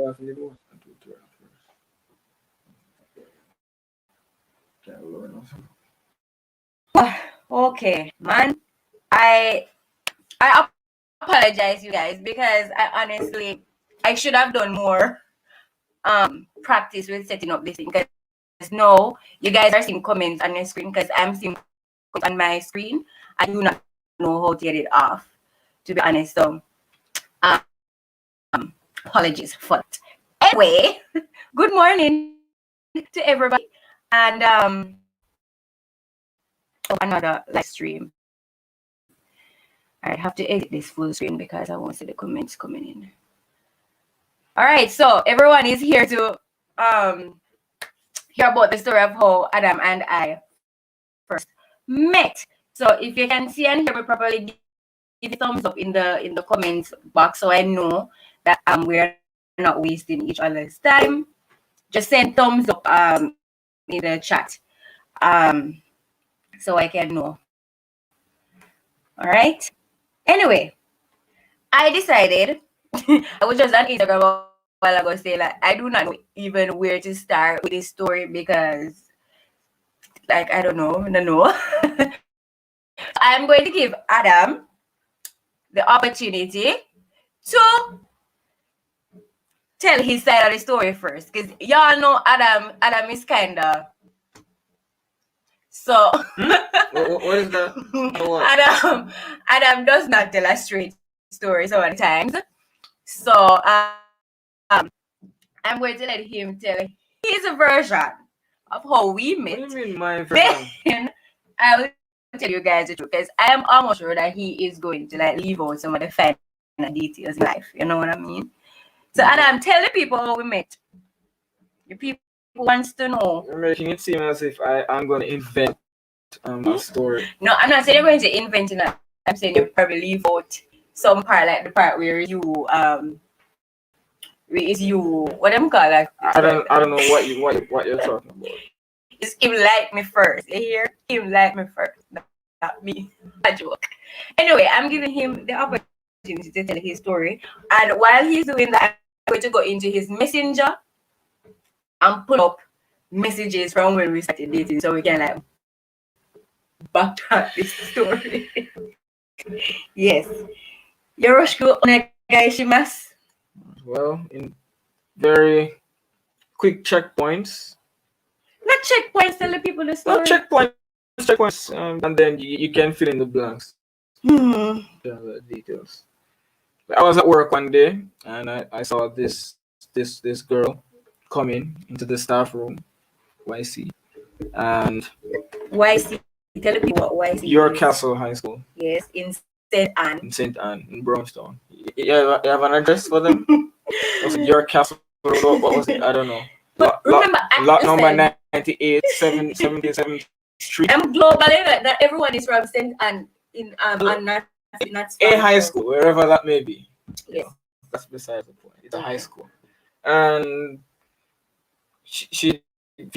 off in the most and to turn off first. Can't lower nothing. Okay, man. I apologize, you guys, because I should have done more practice with setting up this thing, because no, you guys are seeing comments on your screen because I'm seeing comments on my screen. I do not know how to get it off, to be honest. So apologies for that. Anyway, good morning to everybody, and another live stream. I have to edit this full screen because I won't see the comments coming in. All right, so everyone is here to hear about the story of how Adam and I first met. So if you can see and hear me properly, give a thumbs up in the comments box so I know that we're not wasting each other's time. Just send thumbs up in the chat so I can know. All right. Anyway, I decided I was just on Instagram a while ago say like I do not know even where to start with this story because like I don't know. I'm going to give Adam the opportunity to tell his side of the story first, because y'all know Adam is kind of so. What is that? What? Adam does not tell a straight story so many times. So I'm going to let him tell his version of how we met. What do you mean my version? Then I will tell you guys the truth, because I am almost sure that he is going to like leave out some of the final details in life. You know what I mean? So Adam, tell the people how we met. The people wants to know. You're making it seem as if I'm going to invent a story. No, I'm not saying you're going to invent it. I'm saying you probably leave out some part, like the part where you what them call like. I don't know what you're talking about. It's him like me first. You hear? Him like me first. Not me. A joke. Anyway, I'm giving him the opportunity to tell his story. And while he's doing that, I'm going to go into his messenger and pull up messages from when we started dating so we can like backtrack this story. Yes. Yoroshiku onegaishimasu. Well, in very quick checkpoints. Not checkpoints, tell the people the story. No, checkpoints, and then you can fill in the blanks. The details. I was at work one day and I saw this girl coming into the staff room, YC, and YC. Tell the people what YC. Your Castle High School. Yes, in St. Anne. In St. Anne, in Brownstown. You have an address for them? Was it Your Castle? What was it? I don't know. But remember, lot number 98, 77th Street. I'm globally that everyone is from St. Anne in not a high school, wherever that may be. Yes. That's beside the point. It's a high school. And she's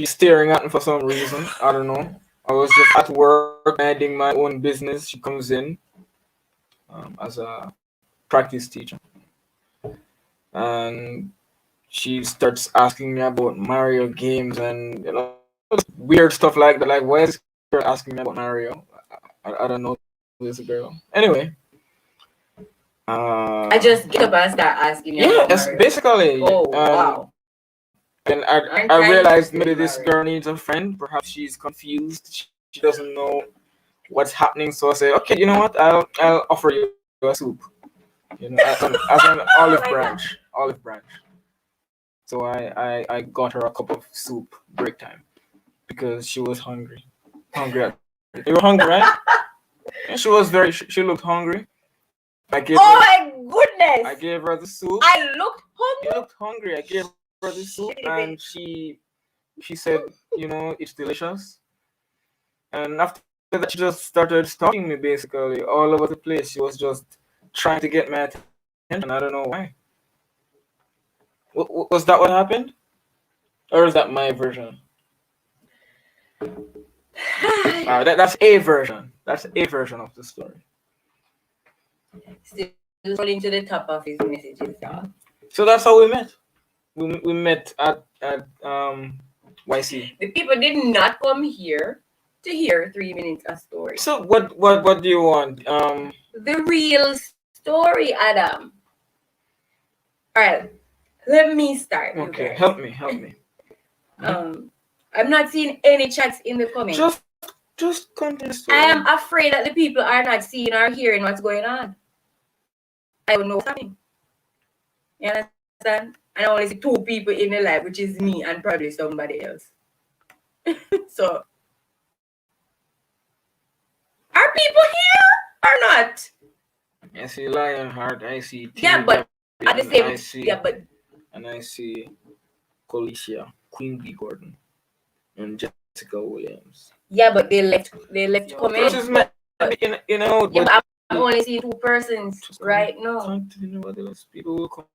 staring at me for some reason. I don't know. I was just at work, minding my own business. She comes in as a practice teacher. And she starts asking me about Mario games and weird stuff like that. Like, why is this girl asking me about Mario? I don't know this girl. Anyway. I just get up and start asking you. Yeah, that's basically. Oh, wow. And I realized maybe this girl needs a friend. Perhaps she's confused. She doesn't know what's happening. So I say, okay, you know what? I'll offer you a soup. You know, as an olive branch. So I got her a cup of soup break time because she was hungry. You were hungry, right? And she looked hungry. My goodness! I gave her the soup. I looked hungry. You looked hungry. I gave her the soup, and she said, you know, it's delicious. And after that, she just started stalking me basically all over the place. She was just trying to get my attention. I don't know why. Was that what happened, or is that my version? That's a version. That's a version of the story. Still scrolling to the top of his messages, y'all. So that's how we met. we met at YC. The people did not come here to hear 3 minutes of story. So what do you want? The real story, Adam. All right, let me start. Okay, you guys. help me. I'm not seeing any chats in the comments. Just continue the story. I am afraid that the people are not seeing or hearing what's going on. I don't know what's happening. You understand? And I only see 2 people in the live, which is me and probably somebody else. So, are people here or not? I see Lionheart. I see Yeah, but at the same, and I see Colicia, Queen B. Gordon, and Jessica Williams. Yeah, but they left comments. This is my Yeah, but I'm only seeing 2 persons right now. Continue what else people will come.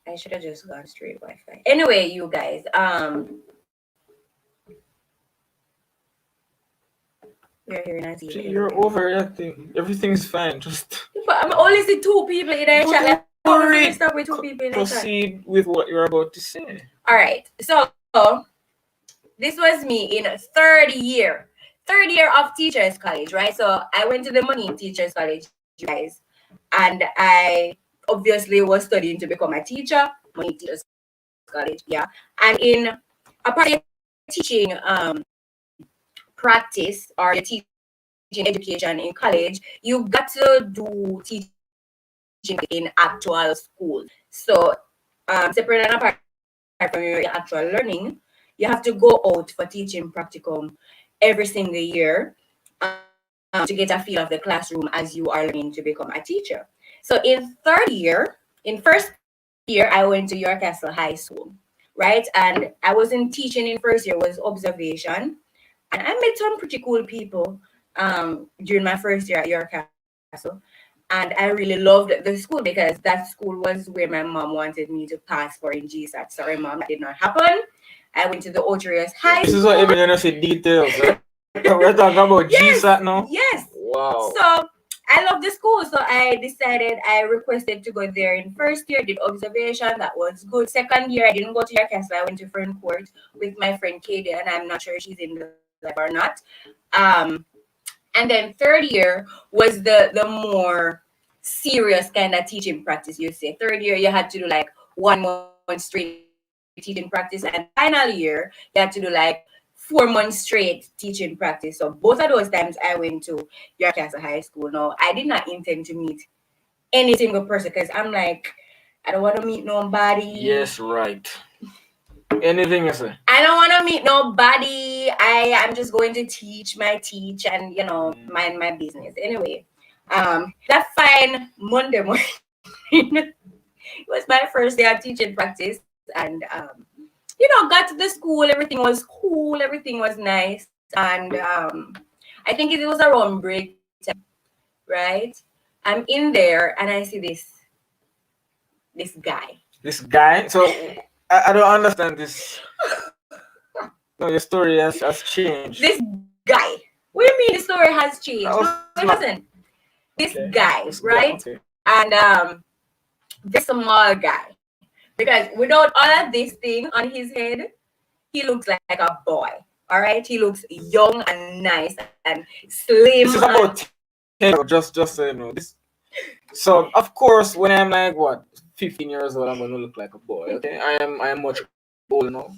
I should have just gone straight Wi-Fi. Anyway, you guys, we're here in See, you're overreacting. Everything's fine. Just. But I'm only see 2 people in the chat. Worry. Start with 2 people in the chat. Proceed with what you're about to say. All right. So this was me in 3rd year of Teachers College, right? So I went to the Money Teachers College, you guys, and I obviously was studying to become a teacher. Money Teachers College, yeah. And in a part of teaching practice or your teaching education in college, you got to do teaching in actual school. So separate and apart from your actual learning, you have to go out for teaching practicum every single year to get a feel of the classroom as you are learning to become a teacher. So in first year, I went to York Castle High School, right? And I wasn't teaching in first year, it was observation. And I met some pretty cool people during my first year at York Castle. And I really loved the school because that school was where my mom wanted me to pass for in GSAT. Sorry, mom, that did not happen. I went to the Otrius High School. This is what even you say details, right? We're talking about GSAT now? Yes. Wow. So I love the school. So I requested to go there in first year, did observation. That was good. Second year, I didn't go to York Castle. I went to Fern Court with my friend Katie, and I'm not sure if she's in the live or not. And then 3rd year was the more serious kind of teaching practice, you say. 3rd year, you had to do like 1 month straight teaching practice. And final year, you had to do like 4 months straight teaching practice. So both of those times I went to York Castle High School. Now, I did not intend to meet any single person because I'm like, I don't want to meet nobody. Yes, right. Anything you say? I don't want to meet nobody. I'm just going to teach and mind my business. Anyway, that fine Monday morning, it was my first day of teaching practice, and got to the school. Everything was cool. Everything was nice, and I think it was around break time, right? I'm in there, and I see this guy. This guy? So. I don't understand this. No, your story has changed. This guy. What do you mean the story has changed? No, it hasn't. This guy, right? Okay. And this small guy. Because without all of this thing on his head, he looks like a boy. All right? He looks young and nice and slim. This is about 10, just so you know. So, of course, when I'm like, 15 years old, I'm going to look like a boy. Okay, I am much older now.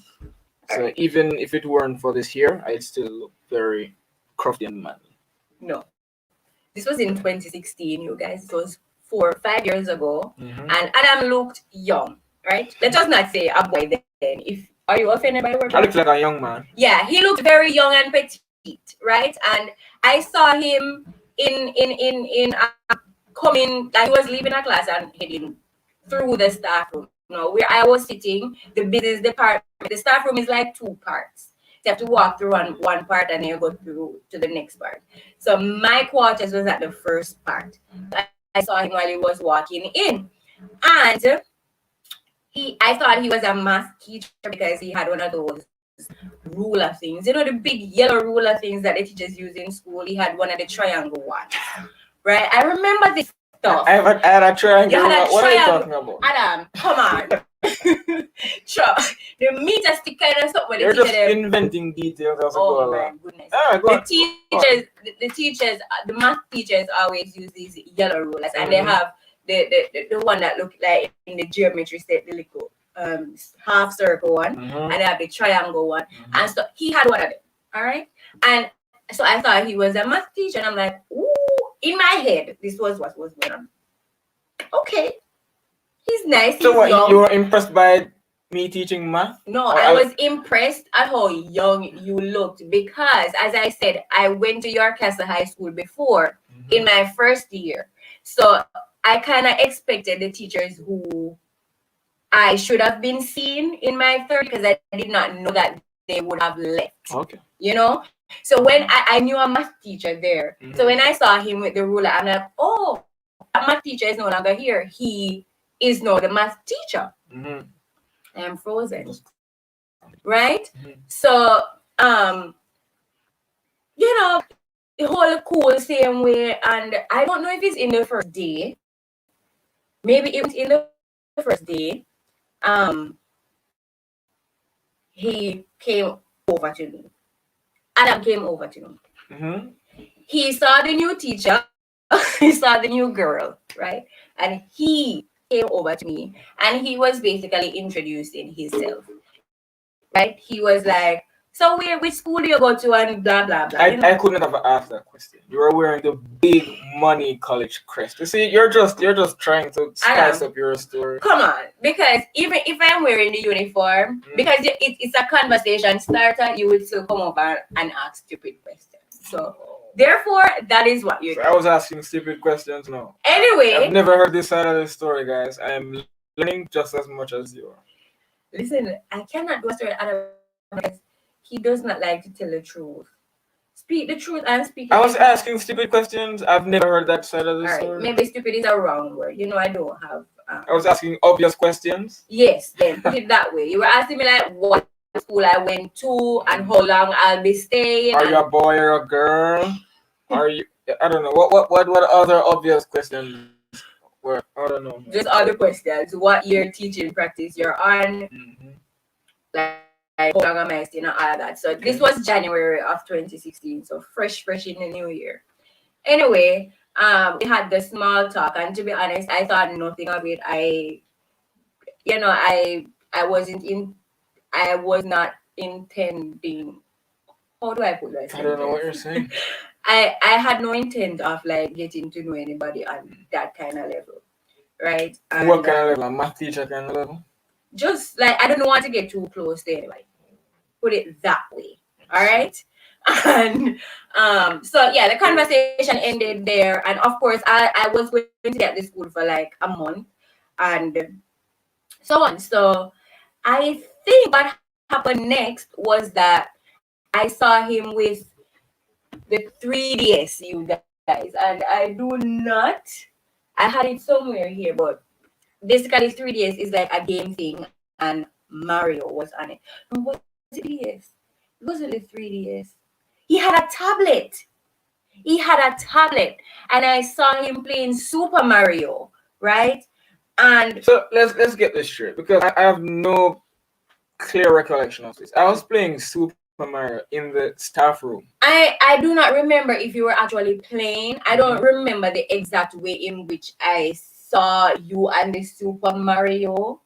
So even if it weren't for this hair, I'd still look very crafty and manly. No, this was in 2016, you guys. It was 4 or 5 years ago, and Adam looked young. Right? Let us not say a boy then. Are you offended by the word? I look like a young man. Yeah, he looked very young and petite, right? And I saw him in coming. He was leaving a class and heading through the staff room. Where I was sitting, the business department, the staff room is like 2 parts. You have to walk through one part and then you go through to the next part. So my quarters was at the first part. I saw him while he was walking in. And I thought he was a math teacher because he had one of those ruler things. The big yellow ruler things that the teachers use in school. He had one of the triangle ones, right? I remember this stuff. I had a triangle. You had a What are you triangle. talking about? Adam, come on. Sure. The meter stick kind of stuff when You're the just teacher them. inventing details as you Oh go my along. goodness. All right, go on. The teachers, the math teachers always use these yellow rulers, and they Mhm. have the one that look like in the geometry set, the little half circle one, Mhm. and they have the triangle one. Mhm. And so he had one of them. All right. And so I thought he was a math teacher, and I'm like, ooh, in my head, this was what was going on. Okay. He's nice. He's So what? young. You were impressed by me teaching math? No, Or I was impressed at how young you looked because, as I said, I went to York Castle High School before in my first year. So I kind of expected the teachers who I should have been seeing in my third, because I did not know that they would have left. Okay. You know? So when I knew a math teacher there. So when I saw him with the ruler, I'm like, oh, that math teacher is no longer here. He is now the math teacher. Mhm. I am frozen. Right? Mhm. So, you know, the whole cool same way, and I don't know if it's in the first day. Maybe it was in the first day. He came over to me. Adam came over to me. Mhm. He saw the new teacher. He saw the new girl, right? And he came over to me, and he was basically introducing himself, right? He was like, so which school do you go to, and blah blah blah. I couldn't have asked that question. You were wearing the big money college crest. You see, you're just trying to spice up your story. Come on, because even if I'm wearing the uniform, because it's a conversation starter, you would still come over and ask stupid questions. So therefore, that is what you do. I was asking stupid questions now. Anyway, I've never heard this side of the story, guys. I am learning just as much as you are. Listen, I cannot go straight Adam because he does not like to tell the truth. Speak the truth and speak. I was asking stupid questions. I've never heard that side of the story. Maybe stupid is a wrong word. You know, I don't have. I was asking obvious questions. Yes, then put it that way. You were asking me like what school I went to and how long I'll be staying. Are you a boy or a girl? Are you? I don't know. What other obvious questions were? I don't know. Just other questions. What year teaching practice you're on? Like how long am I staying and all of that. So this was January of 2016. So fresh in the new year. Anyway, we had the small talk, and to be honest, I thought nothing of it. I was not intending. How do I put that? I don't know what you're saying. I had no intent of like getting to know anybody on that kind of level, right? And, what kind of level? A math teacher kind of level? Just like I don't want to get too close to anybody. Put it that way. All right. And so yeah, the conversation ended there, and of course I was going to be at the school for like a month and so on. So I think what happened next was that I saw him with the 3DS, you guys, and I had it somewhere here, but basically 3DS is like a game thing, and Mario was on it. And what was it? It wasn't the 3DS. He had a tablet. And I saw him playing Super Mario, right? And so let's get this straight, because I have no clear recollection of this. I was playing Super Mario in the staff room. I do not remember if you were actually playing. I don't remember the exact way in which I saw you and the Super Mario.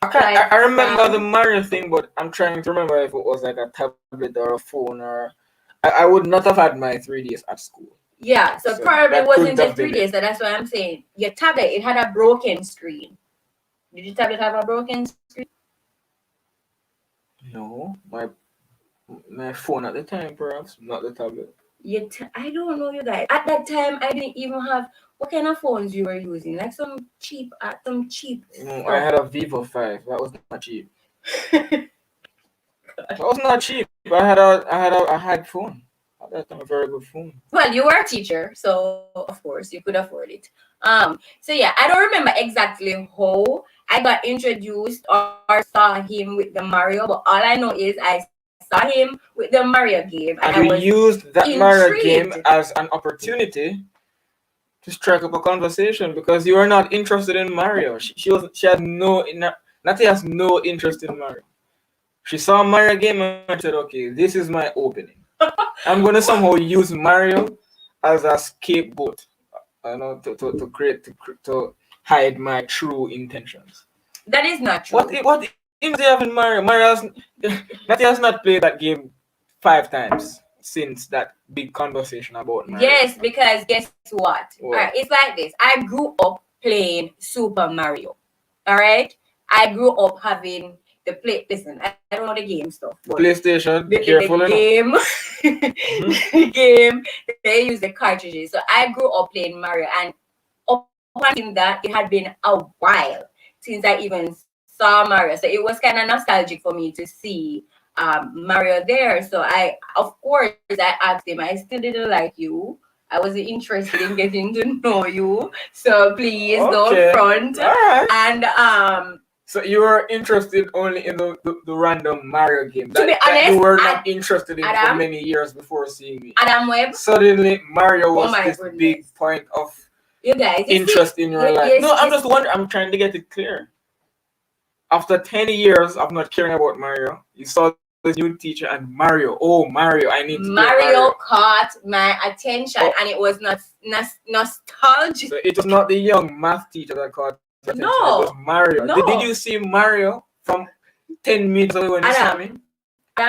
I remember the Mario thing, but I'm trying to remember if it was like a tablet or a phone, or I would not have had my 3DS at school. Yeah, so probably wasn't just 3DS, so that's why I'm saying your tablet, it had a broken screen. Did your tablet have a broken screen? No, my phone at the time, perhaps, not the tablet. I don't know, you guys. At that time, I didn't even have what kind of phones you were using, like some cheap. No, I had a Vivo 5. That was not cheap. That was not cheap. I had a phone. At that time, a very good phone. Well, you were a teacher, so of course you could afford it. So yeah, I don't remember exactly how I got introduced or saw him with the Mario, but all I know is I saw him with the Mario game, and we used that Mario game as an opportunity to strike up a conversation because you are not interested in Mario. She had Natty has no interest in Mario. She saw a Mario game and said, okay, this is my opening. I'm gonna somehow use Mario as a scapegoat, to hide my true intentions. That is not true. What do you have in Mario? Natty has not played that game 5 times since that big conversation about Mario. Yes, because guess what? Alright, it's like this. I grew up playing Super Mario. Alright? I grew up having the play. Listen, I don't know the game stuff. PlayStation, the game, the game, they use the cartridges. So I grew up playing Mario, and up until that, it had been a while since I even saw Mario. So it was kind of nostalgic for me to see Mario there. So I asked him. I still didn't like you. I wasn't interested in getting to know you. So please don't front. Right. And so you were interested only in the random Mario game. To be honest, you were not interested in for many years before seeing me. Adam Webb. Suddenly Mario was this big point of interest in your life. No, I'm just wondering. I'm trying to get it clear. After 10 years of not caring about Mario, you saw this new teacher and Mario. Oh, Mario! I need to. Mario caught my attention, and it was not nostalgic. So it was not the young math teacher that caught your attention. No, it was Mario. No. Did you see Mario from 10 minutes away when you saw me,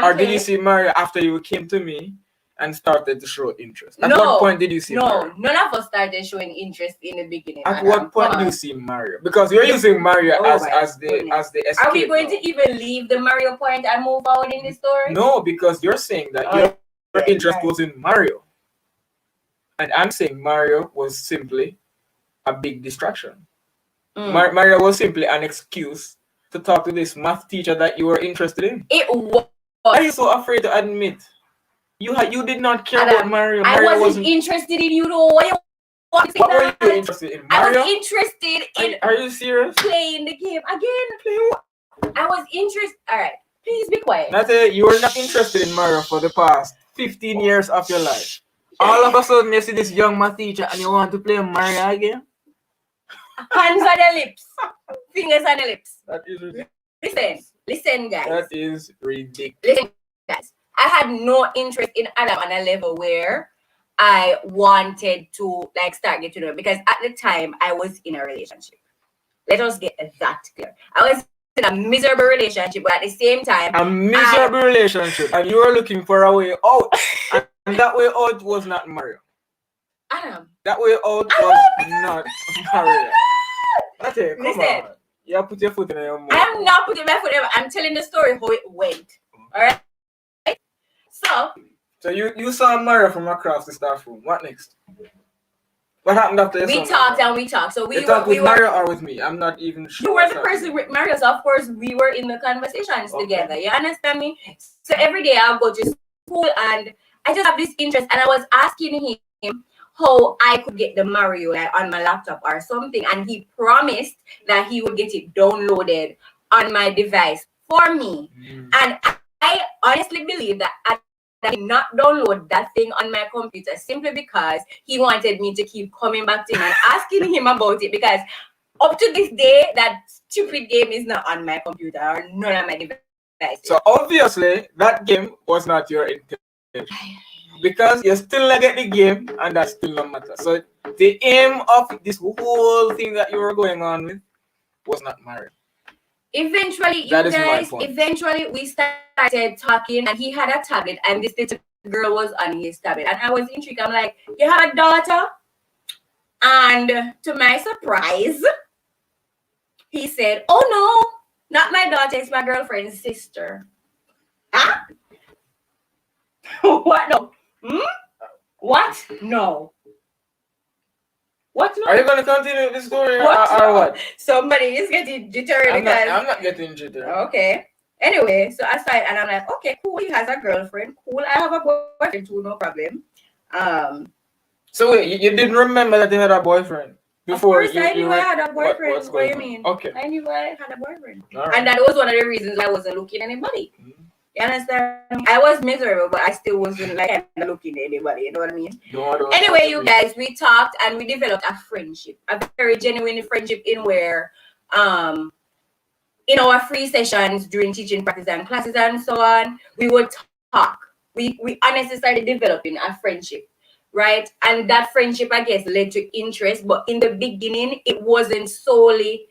or did you see Mario after you came to me and started to show interest? At what point did you see Mario? No, none of us started showing interest in the beginning. At what point did you see Mario? Because you're using Mario as the escape. Are we going to even leave the Mario point and move forward in the story? No, because you're saying that your interest was in Mario. And I'm saying Mario was simply a big distraction. Mario was simply an excuse to talk to this math teacher that you were interested in. It was. Why are you so afraid to admit? You did not care about Mario. I wasn't interested in you though. What were you interested in? Mario? I was interested in. Are you serious? Playing the game again. Play what? I was interested. All right, please be quiet. You were not interested in Mario for the past 15 years of your life. All of a sudden, you see this young math teacher and you want to play Mario again? Hands on the lips, fingers on the lips. That is ridiculous. Listen, guys. That is ridiculous. Listen, guys. I had no interest in Adam on a level where I wanted to start getting to know him, because at the time I was in a relationship. Let us get that clear. I was in a miserable relationship, but at the same time, a miserable relationship, and you were looking for a way out, and that way out was not Mario. Adam. That way out was not Mario. Okay, come on. You put your foot in your mouth. I'm not putting my foot in. I'm telling the story how it went. All right. So you saw Mario from across the staff room. What next? What happened after this? We talked and we talked. So we talked with Mario or with me? I'm not even sure. You were the person with Mario, so of course we were in the conversations together. You understand me? So every day I'll go to school and I just have this interest, and I was asking him how I could get the Mario on my laptop or something, and he promised that he would get it downloaded on my device for me. And I honestly believe that I did not download that thing on my computer simply because he wanted me to keep coming back to him and asking him about it, because up to this day that stupid game is not on my computer or none of my devices. So obviously that game was not your intention, because you still not get the game and that still not matter. So the aim of this whole thing that you were going on with was not Mario. Eventually, eventually we started talking, and he had a tablet, and this little girl was on his tablet, and I was intrigued. I'm like, you have a daughter? And to my surprise, he said, oh no, not my daughter, it's my girlfriend's sister. Huh? What? No. What? No. What? No? Are you going to continue the story or what? Somebody is getting jittery. I'm not getting jittery. Okay. Anyway, so I started, and I'm like, okay, cool. He has a girlfriend. Cool. I have a boyfriend too. No problem. So wait, you didn't remember that you had a boyfriend before? Of course, I knew I had a boyfriend. What do you mean? Okay. I knew I had a boyfriend, right. And that was one of the reasons I wasn't looking at anybody. You understand? I was miserable, but I still wasn't like kind of looking at anybody. You know what I mean? No, Anyway, you guys, we talked and we developed a friendship, a very genuine friendship in where, in our free sessions during teaching practice and classes and so on, we would talk. We honestly started developing a friendship, right? And that friendship, I guess, led to interest. But in the beginning, it wasn't solely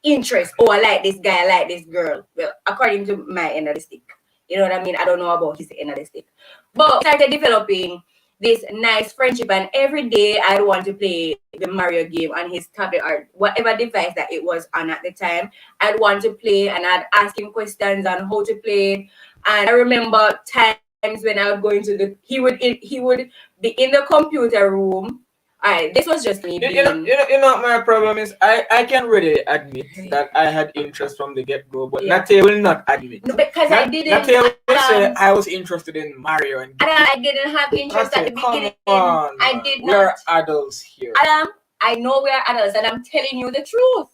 interest. Oh, I like this guy, I like this girl. Well, according to my end of the stick. You know what I mean? I don't know about his end of the stick. But we started developing this nice friendship, and every day I'd want to play the Mario game on his tablet or whatever device that it was on at the time. I'd want to play and I'd ask him questions on how to play. And I remember times when I would go into he would be in the computer room. All right, this was just me being... You know, my problem is I can really admit that I had interest from the get-go, but Nate will not admit. No, because I didn't... Nate will say I was interested in Mario. And I didn't have interest at the beginning. On, I did not. We're adults here. Adam, I know we're adults and I'm telling you the truth.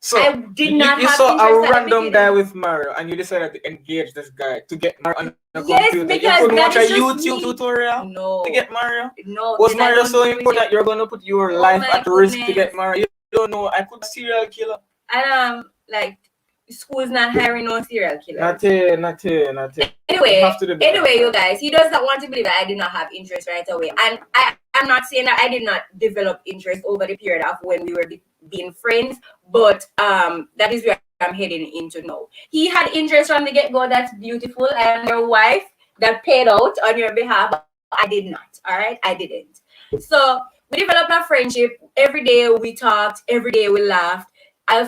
So I did not you have saw interest a at random the guy with Mario and you decided to engage this guy to get Mario on the Yes, computer. because you couldn't that watch is a just YouTube me. tutorial No. to get Mario? No. Was Mario I so don't important that you're going to put your life my at risk to goodness. get Mario? You don't know. I could be a serial killer. And like school's not hiring no serial killers. Not here. Anyway, you guys, he does not want to believe that I did not have interest right away. And I'm not saying that I did not develop interest over the period of when we were being friends, but that is where I'm heading into now. He had interest from the get-go. That's beautiful. I am your wife that paid out on your behalf, but I did not. All right, I didn't. So we developed a friendship. Every day we talked. Every day we laughed. I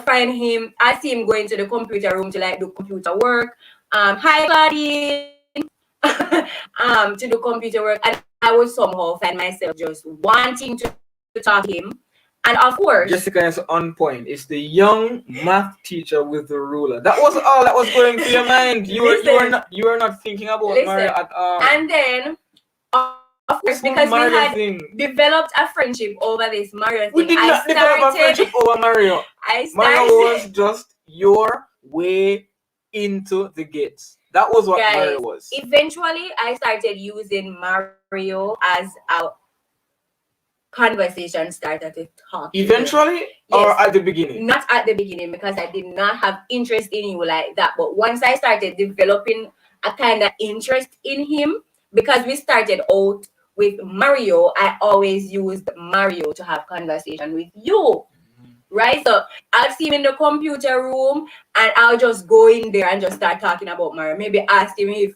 see him going to the computer room to like do computer work. Hi, Claudine. To do computer work, and I would somehow find myself just wanting to talk to him. And of course, Jessica is on point. It's the young math teacher with the ruler. That was all that was going through your mind. You were not thinking about Mario at all. And then, of course, because we had developed a friendship over this Mario thing. We did not develop a friendship over Mario. Mario was just your way into the gates. That was what Mario was. Eventually, I started using Mario as a conversation starter to talk. Eventually, or at the beginning? Not at the beginning, because I did not have interest in you like that. But once I started developing a kind of interest in him, because we started out with Mario, I always used Mario to have conversation with you. Right? So I'll see him in the computer room and I'll just go in there and just start talking about Mario. Maybe ask him if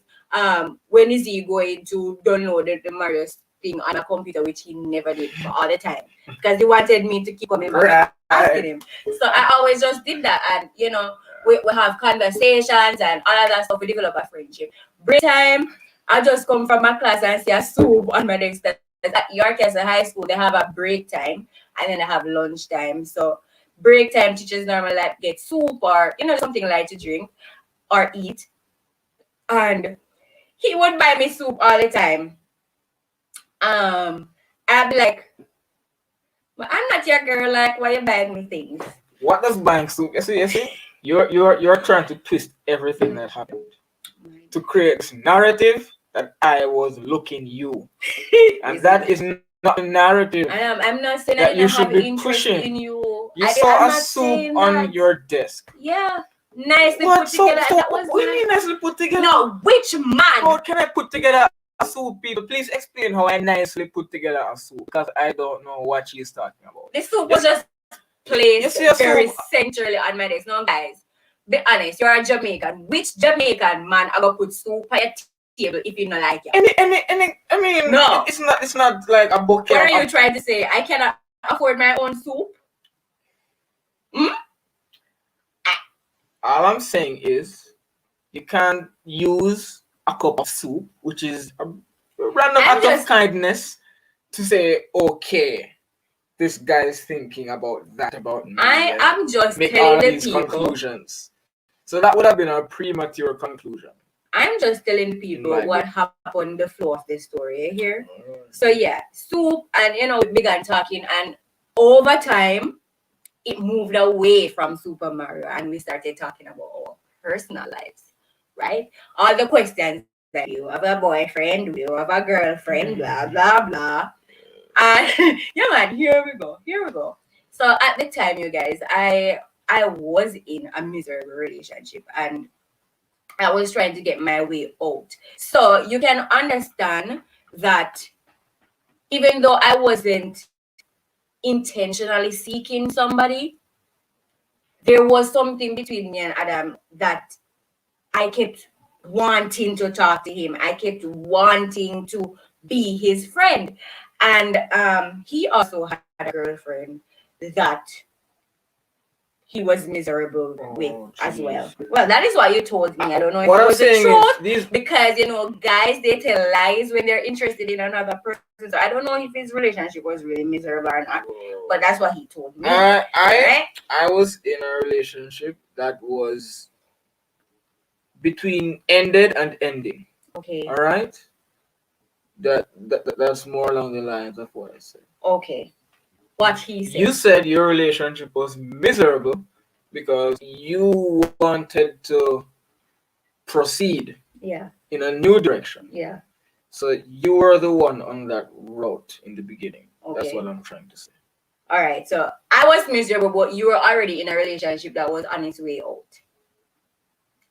when is he going to download the Mario thing on a computer, which he never did for all the time. Because he wanted me to keep coming back asking him. So I always just did that, and you know, we have conversations and all of that stuff. We develop a friendship. Break time, I just come from my class and see a soup on my desk. At Yorkeston High School, they have a break time and then they have lunch time. So break time, teachers normally like get soup or something light to drink or eat. And he would buy me soup all the time. I'd be like, but I'm not your girl, like, why you buying me things? What does buying soup? You see? You're trying to twist everything that happened to create this narrative that I was looking you. And that is not the narrative. I'm not saying that I you should be interest pushing. In you. You saw a soup on your desk. Yeah. Nicely put together. So that was what do you mean nicely put together? No, which man? How can I put together a soup, people? Please explain how I nicely put together a soup, because I don't know what she's talking about. The soup was just placed very centrally on my desk. No, guys, be honest. You're a Jamaican. Which Jamaican man I gonna put soup on your table if you don't like it? I mean, no. It's not like a bucket. What are you trying to say? I cannot afford my own soup? All I'm saying is you can't use a cup of soup, which is a random act of kindness, to say, okay, this guy is thinking about that about me. I am just make telling all the these people. Conclusions. So that would have been a premature conclusion. I'm just telling people what happened on the flow of the story here. So yeah, soup, and we began talking, and over time it moved away from Super Mario and we started talking about our personal lives, right? All the questions that do you have a boyfriend? Do you have a girlfriend? Blah blah blah. And yeah, man, here we go. Here we go. So at the time, you guys, I was in a miserable relationship and I was trying to get my way out. So you can understand that even though I wasn't intentionally seeking somebody, there was something between me and Adam that I kept wanting to talk to him. I kept wanting to be his friend. And he also had a girlfriend that he was miserable with as well. Well, that is what you told me. I don't know if it was the truth because guys, they tell lies when they're interested in another person. So I don't know if his relationship was really miserable or not, but that's what he told me. I was in a relationship that was between ended and ending. Okay. All right. That's more along the lines of what I said. Okay. What he said. You said your relationship was miserable because you wanted to proceed in a new direction. Yeah. So you were the one on that route in the beginning. Okay. That's what I'm trying to say. All right. So I was miserable, but you were already in a relationship that was on its way out.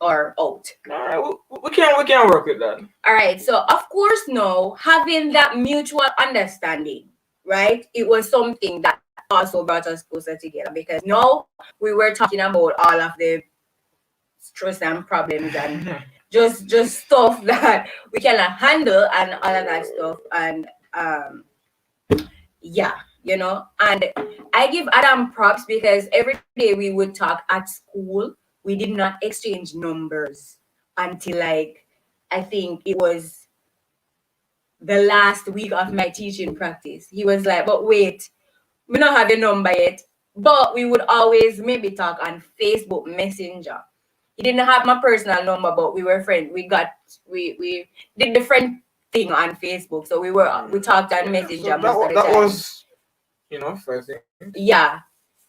Or out. All right, we can work with that. All right. So of course, now having that mutual understanding, right? It was something that also brought us closer together because now we were talking about all of the stress and problems and just stuff that we cannot handle and all of that stuff. And and I give Adam props because every day we would talk at school. We did not exchange numbers until I think it was the last week of my teaching practice. He was like, but wait, we don't have your number yet. But we would always maybe talk on Facebook Messenger. He didn't have my personal number, but we were friends. We did the friend thing on Facebook. So we talked on Messenger. So that was first thing. Yeah.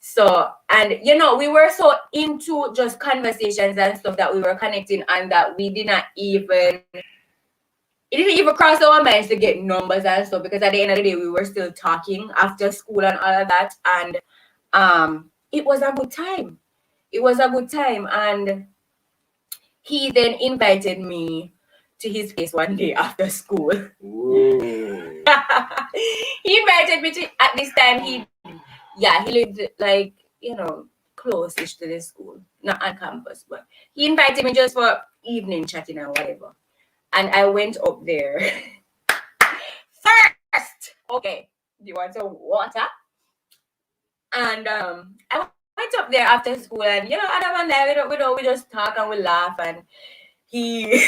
So, and we were so into just conversations and stuff that we were connecting and that it didn't even cross our minds to get numbers and stuff because at the end of the day, we were still talking after school and all of that. And it was a good time. It was a good time. And he then invited me to his place one day after school. He invited me to, at this time, he lived close-ish to the school, not on campus, but he invited me just for evening chatting and whatever. And I went up there. First, okay, do you want some water? And I went up there after school, and Adam and I, we just talk and we laugh, and he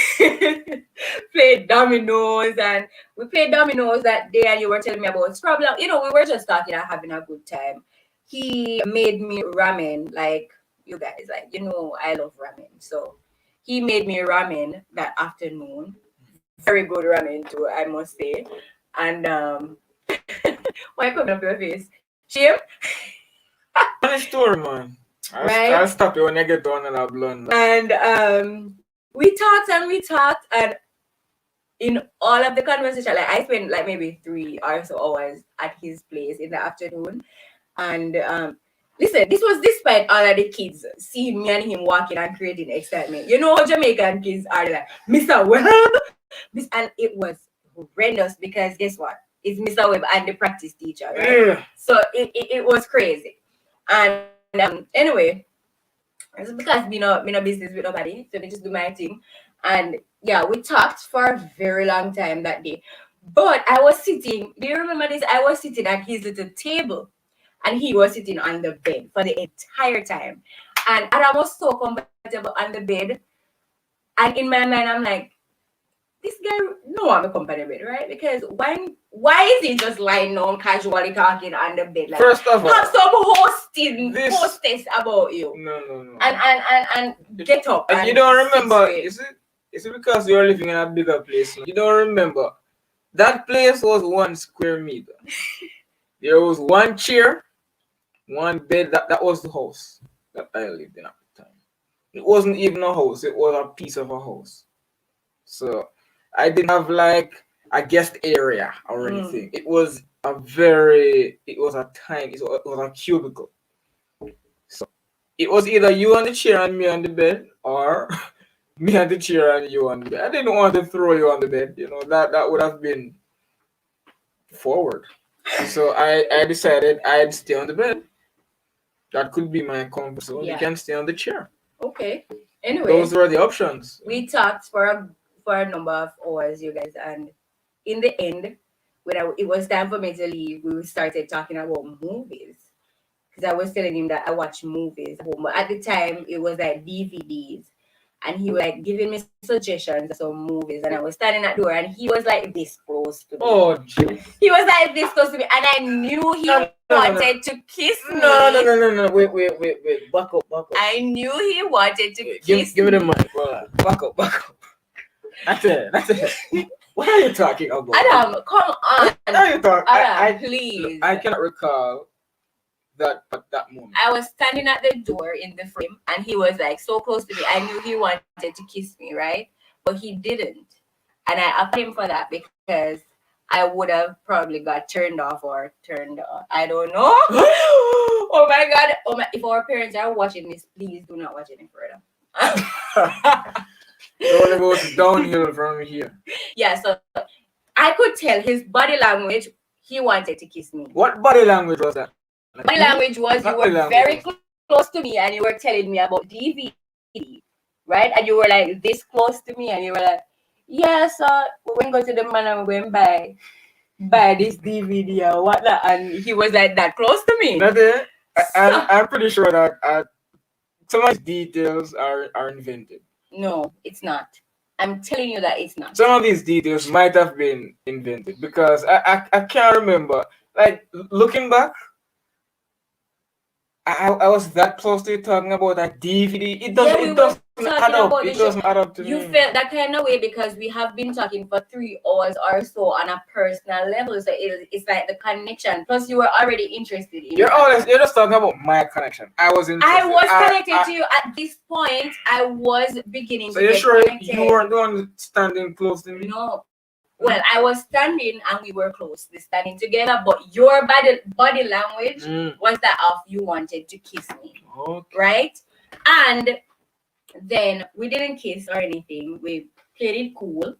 played dominoes, and we played dominoes that day, and you were telling me about Scrabble. We were just talking and having a good time. He made me ramen, like you guys, I love ramen. So he made me ramen that afternoon. Very good ramen too, I must say. And why coming up your face? Shame? Funny story, man. I'll stop you when I get on and I'll blonde. And we talked, and in all of the conversation, I spent maybe 3 or so hours at his place in the afternoon. And listen, this was despite all of the kids seeing me and him walking and creating excitement. You know how Jamaican kids are like, Mr. Webb. And it was horrendous because guess what? It's Mr. Webb and the practice teacher, right? Yeah. So it was crazy. And anyway, it's because me no business with nobody, so me just do my thing. And yeah, we talked for a very long time that day. But I was sitting, do you remember this? I was sitting at his little table and he was sitting on the bed for the entire time. And I was so comfortable on the bed. And in my mind, I'm like, this guy no want me company with, right? Because why is he just lying down casually talking on the bed? Like, first of all, have some hostess about you. No. And get up. And you don't remember, is it because you're living in a bigger place? You don't remember. That place was 1 square meter. There was 1 chair, 1 bed. That was the house that I lived in at the time. It wasn't even a house, it was a piece of a house. So I didn't have like a guest area or anything. It was a tiny, it was a cubicle. So it was either you on the chair and me on the bed, or me on the chair and you on the bed. I didn't want to throw you on the bed, that would have been forward. So I decided I'd stay on the bed. That could be my comfort zone. You can stay on the chair. Okay. Anyway, those were the options. We talked for a number of hours, you guys, and in the end, when it was time for me to leave, we started talking about movies. Because I was telling him that I watch movies at home, but at the time it was like DVDs, and he was like giving me suggestions of some movies, and I was standing at the door, and he was like this close to me. Oh, geez. He was like this close to me, and I knew he wanted to kiss me. No. Wait. Back up. I knew he wanted to kiss me. Give me the mic. Back up. That's it. What are you talking about? Adam, come on. What are you talking? Adam, please. I cannot recall that moment. I was standing at the door in the frame, and he was like so close to me. I knew he wanted to kiss me, right? But he didn't. And I applaud him for that, because I would have probably got turned off or turned on. I don't know. Oh my God. If our parents are watching this, please do not watch any further. It only goes downhill from here. Yeah, so I could tell his body language, he wanted to kiss me. What body language was that? Body language was you were very close to me, and you were telling me about DVD, right? And you were like this close to me, and you were like, yeah, so we're going to go to the man and we're going to buy this DVD or whatnot. And he was like that close to me. That's it. I'm pretty sure that some of these details are invented. No, it's not. I'm telling you that it's not. Some of these details might have been invented, because I can't remember. Like, looking back, I was that close to talking about that DVD. It doesn't add up. It doesn't add up to me. You felt that kind of way because we have been talking for 3 hours or so on a personal level. So it's like the connection. Plus, you were already interested in. You're just talking about my connection. I was connected to you at this point. I was beginning. So you're sure you weren't the one standing close to me? No. Well, I was standing and we were close, standing together, but your body language was that of you wanted to kiss me, right? And then we didn't kiss or anything. We played it cool.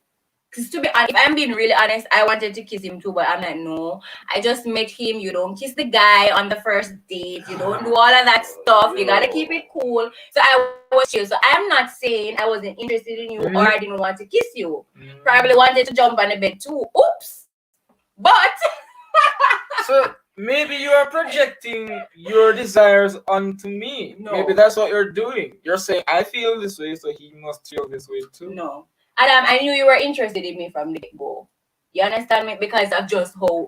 Because to be honest, if I'm being really honest, I wanted to kiss him too, but I'm like, no. I just met him. You don't kiss the guy on the first date. You don't do all of that stuff. You gotta keep it cool. So I was chill. So I'm not saying I wasn't interested in you or I didn't want to kiss you. Probably wanted to jump on the bed too. Oops. But so maybe you are projecting your desires onto me. No. Maybe that's what you're doing. You're saying I feel this way, so he must feel this way too. No. Adam, I knew you were interested in me from the get-go. You understand me? Because of just how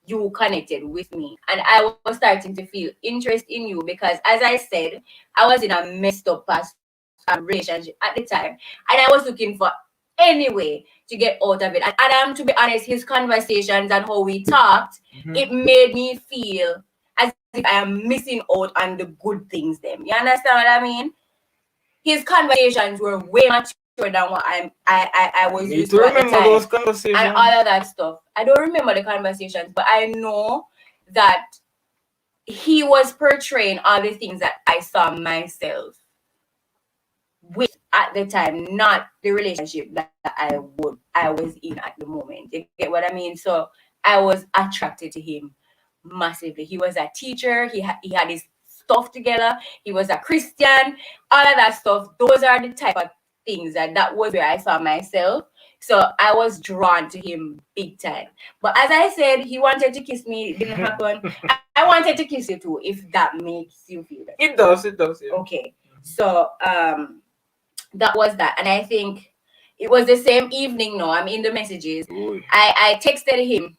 you connected with me. And I was starting to feel interest in you because, as I said, I was in a messed up past relationship at the time. And I was looking for any way to get out of it. And Adam, to be honest, his conversations and how we talked, it made me feel as if I am missing out on the good things them. You understand what I mean? His conversations were way much than what I was used to remember at the those time, conversations and all of that stuff. I don't remember the conversations, but I know that he was portraying all the things that I saw myself with at the time, not the relationship that I was in at the moment. You get what I mean? So I was attracted to him massively. He was a teacher. He had his stuff together. He was a Christian. All of that stuff. Those are the type of things that was where I saw myself. So I was drawn to him big time. But as I said, he wanted to kiss me. It didn't happen. I wanted to kiss you too, if that makes you feel better. It does. Yeah. Okay. So that was that. And I think it was the same evening now. I'm in the messages. I texted him.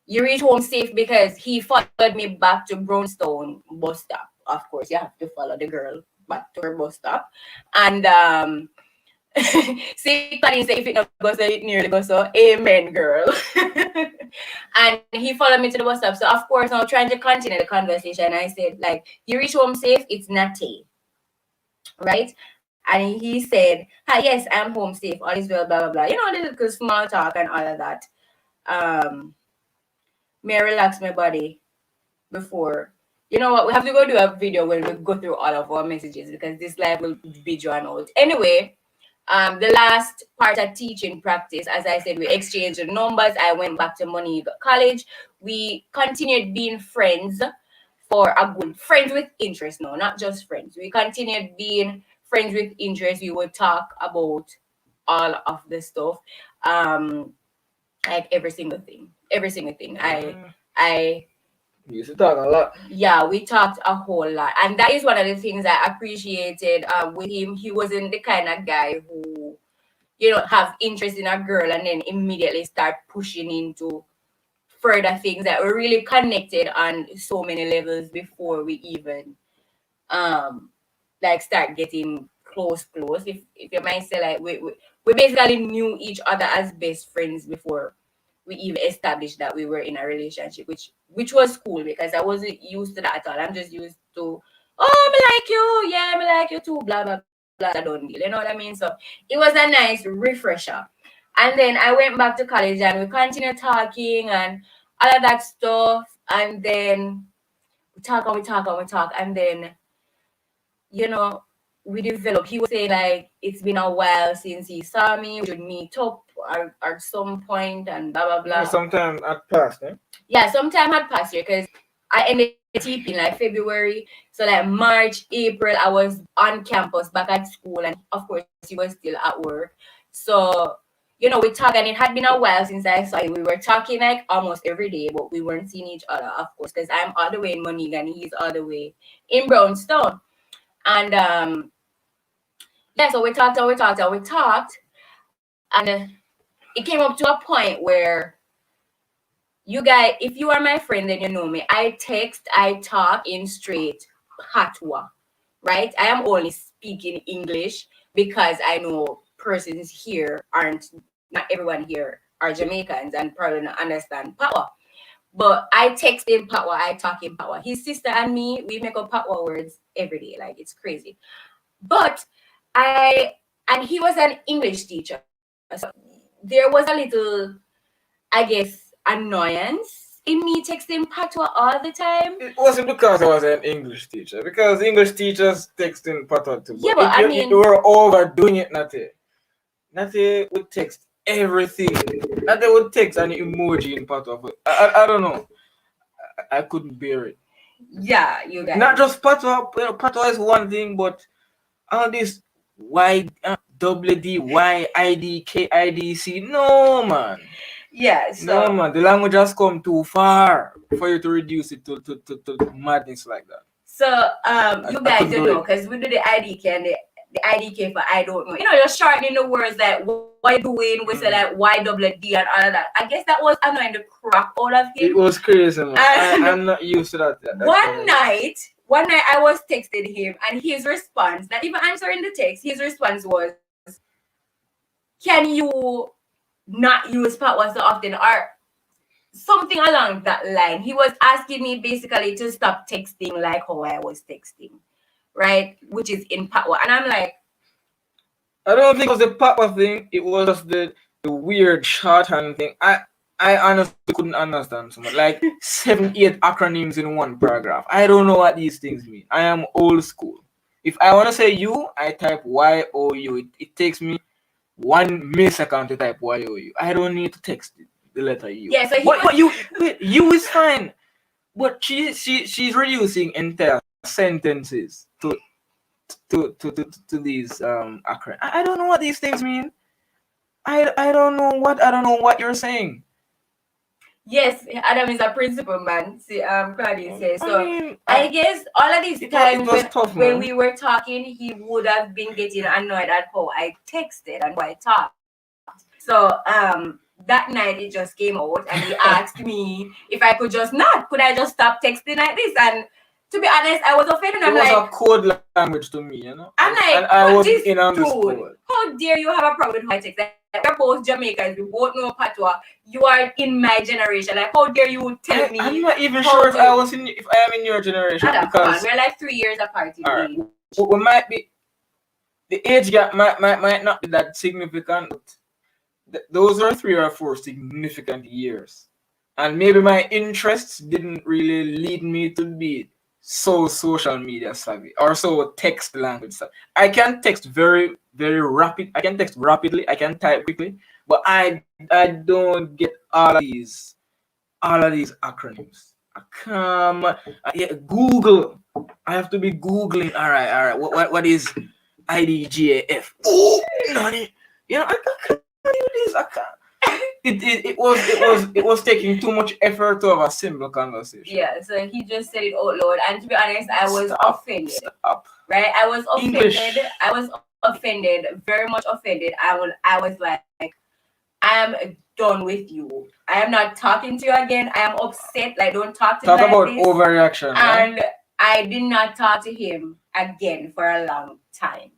You reach home safe, because he followed me back to Brownstone bus stop. Of course, you have to follow the girl back to her bus stop. And see, Claudine say if it not goes so it nearly goes so. Amen, girl. And he followed me to the bus stop. So of course, I'm trying to continue the conversation. I said, like, you reach home safe? It's Natty, right? And he said, hi, yes, I'm home safe. All is well, blah, blah, blah. You know, the little small talk and all of that. May I relax my body before. You know what? We have to go do a video when we go through all of our messages because this live will be drawn out. Anyway, the last part of teaching practice, as I said, we exchanged numbers. I went back to Monique College. We continued being friends for a good friends with interest. No, not just friends. We continued being friends with interest. We would talk about all of the stuff, like every single thing. I We used to talk a lot. Yeah, we talked a whole lot, and that is one of the things I appreciated with him. He wasn't the kind of guy who, you know, have interest in a girl and then immediately start pushing into further things. That were really connected on so many levels before we even like start getting close. If you might say, like, we basically knew each other as best friends before we even established that we were in a relationship, which was cool because I wasn't used to that at all. I'm just used to, oh, me like you, yeah, me like you too, blah blah blah, don't deal. You know what I mean? So it was a nice refresher. And then I went back to college and we continued talking and all of that stuff. And then we talk and we talk and we talk. And then, you know, we developed. He was saying, like, it's been a while since he saw me. We should meet up at some point and blah blah blah. Yeah, sometime had passed, eh? Yeah, some time had passed here because I ended TP in like February. So like March, April, I was on campus back at school, and of course he was still at work. So, you know, we talked, and it had been a while since I saw him. We were talking like almost every day, but we weren't seeing each other, of course, because I'm all the way in Monique and he's all the way in Brownstone. And yeah, so we talked and we talked and we talked, and it came up to a point where, you guys, if you are my friend, then you know me. I text, I talk in straight patois, right? I am only speaking English because I know persons here aren't, not everyone here are Jamaicans and probably not understand patois. But I text in patois, I talk in patois. His sister and me, we make up patois words every day. Like, it's crazy. But and he was an English teacher. So there was a little, I guess, annoyance in me texting patois all the time. It wasn't because I was an English teacher, because English teachers text in patois too. Yeah, but I mean, you were overdoing it, Nate. Nate would text everything. Nate would text an emoji in patois. I don't know. I couldn't bear it. Yeah, you guys. Not just patois. Patois is one thing, but all this WD, YIDK, IDC. No, man. Yeah, so No, man. The language has come too far for you to reduce it to madness like that. So you guys don't know, because we do the IDK and the IDK for I don't know. You know, you're shortening the words like what you doing, we say like YWD and all of that. I guess that was annoying the crap out of him. It was crazy, man. I'm not used to that. One night I was texting him, and his response, not even answering the text, his response was, can you not use patois so often, or something along that line. He was asking me basically to stop texting like how I was texting, right? Which is in patois. And I'm like, I don't think it was the patois thing. It was just the weird shorthand thing. I honestly couldn't understand so much. Like 7-8 acronyms in one paragraph. I don't know what these things mean. I am old school. If I want to say you, I type YOU. It takes me 1 millisecond to type YOU. I don't need to text the letter U. Yeah, so you is fine. But she's reducing entire sentences to these acronyms. I don't know what these things mean. I don't know what you're saying. Yes, Adam is a principal man. See, Claudia says so. I guess all of these times when we were talking, he would have been getting annoyed at how I texted and how I talked. So that night it just came out, and he asked me if I could I just stop texting like this? And to be honest, I was offended. It was a code language to me, you know. I'm like, and I was in on this code. How dare you have a problem with how I text? we're both Jamaicans, we both know patois. You are in my generation. Like, how dare you tell me? I'm not even how sure if to- if I am in your generation Adam, come on, because we're like 3 years apart in alright, age. we might be the age gap might not be that significant. But those are 3 or 4 significant years, and maybe my interests didn't really lead me to be so social media savvy or so text language savvy. I can text very rapid. I can text rapidly. I can type quickly, but I don't get all of these acronyms. I come, yeah, Google. I have to be googling. All right. What is IDGAF? Oh, nani. You know, I can't do this. I can't. It was taking too much effort to have a simple conversation. Yeah, so he just said it out loud, and to be honest, I was offended. Stop. Right, I was offended. English. I was offended, very much offended. I was like, I am done with you. I am not talking to you again. I am upset. Like, don't talk to me Talk like about this. overreaction. And I did not talk to him again for a long time.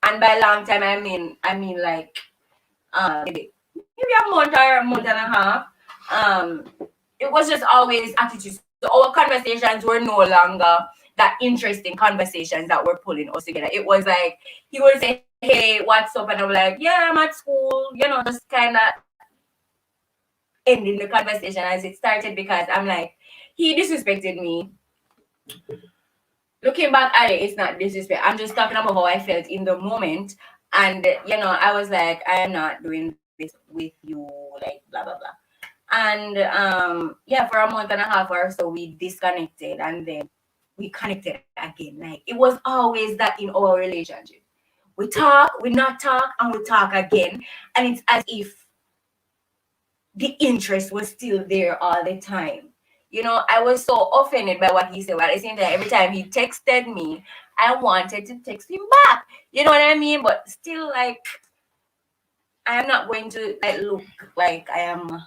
And by long time, I mean like maybe a month or a month and a half. It was just always attitude. So our conversations were no longer that interesting conversations that were pulling us together. It was like he would say, "Hey, what's up?" And I'm like, "Yeah, I'm at school." You know, just kind of ending the conversation as it started because I'm like, he disrespected me. Looking back at it, it's not disrespect. I'm just talking about how I felt in the moment. And, I was like, I am not doing this with you, like, blah, blah, blah. And, yeah, for a month and a half or so, we disconnected and then we connected again. Like, it was always that in our relationship. We talk, we not talk, and we talk again. And it's as if the interest was still there all the time. I was so offended by what he said. Well, at the same time, every time he texted me, I wanted to text him back. You know what I mean? But still, like, I'm not going to look like I am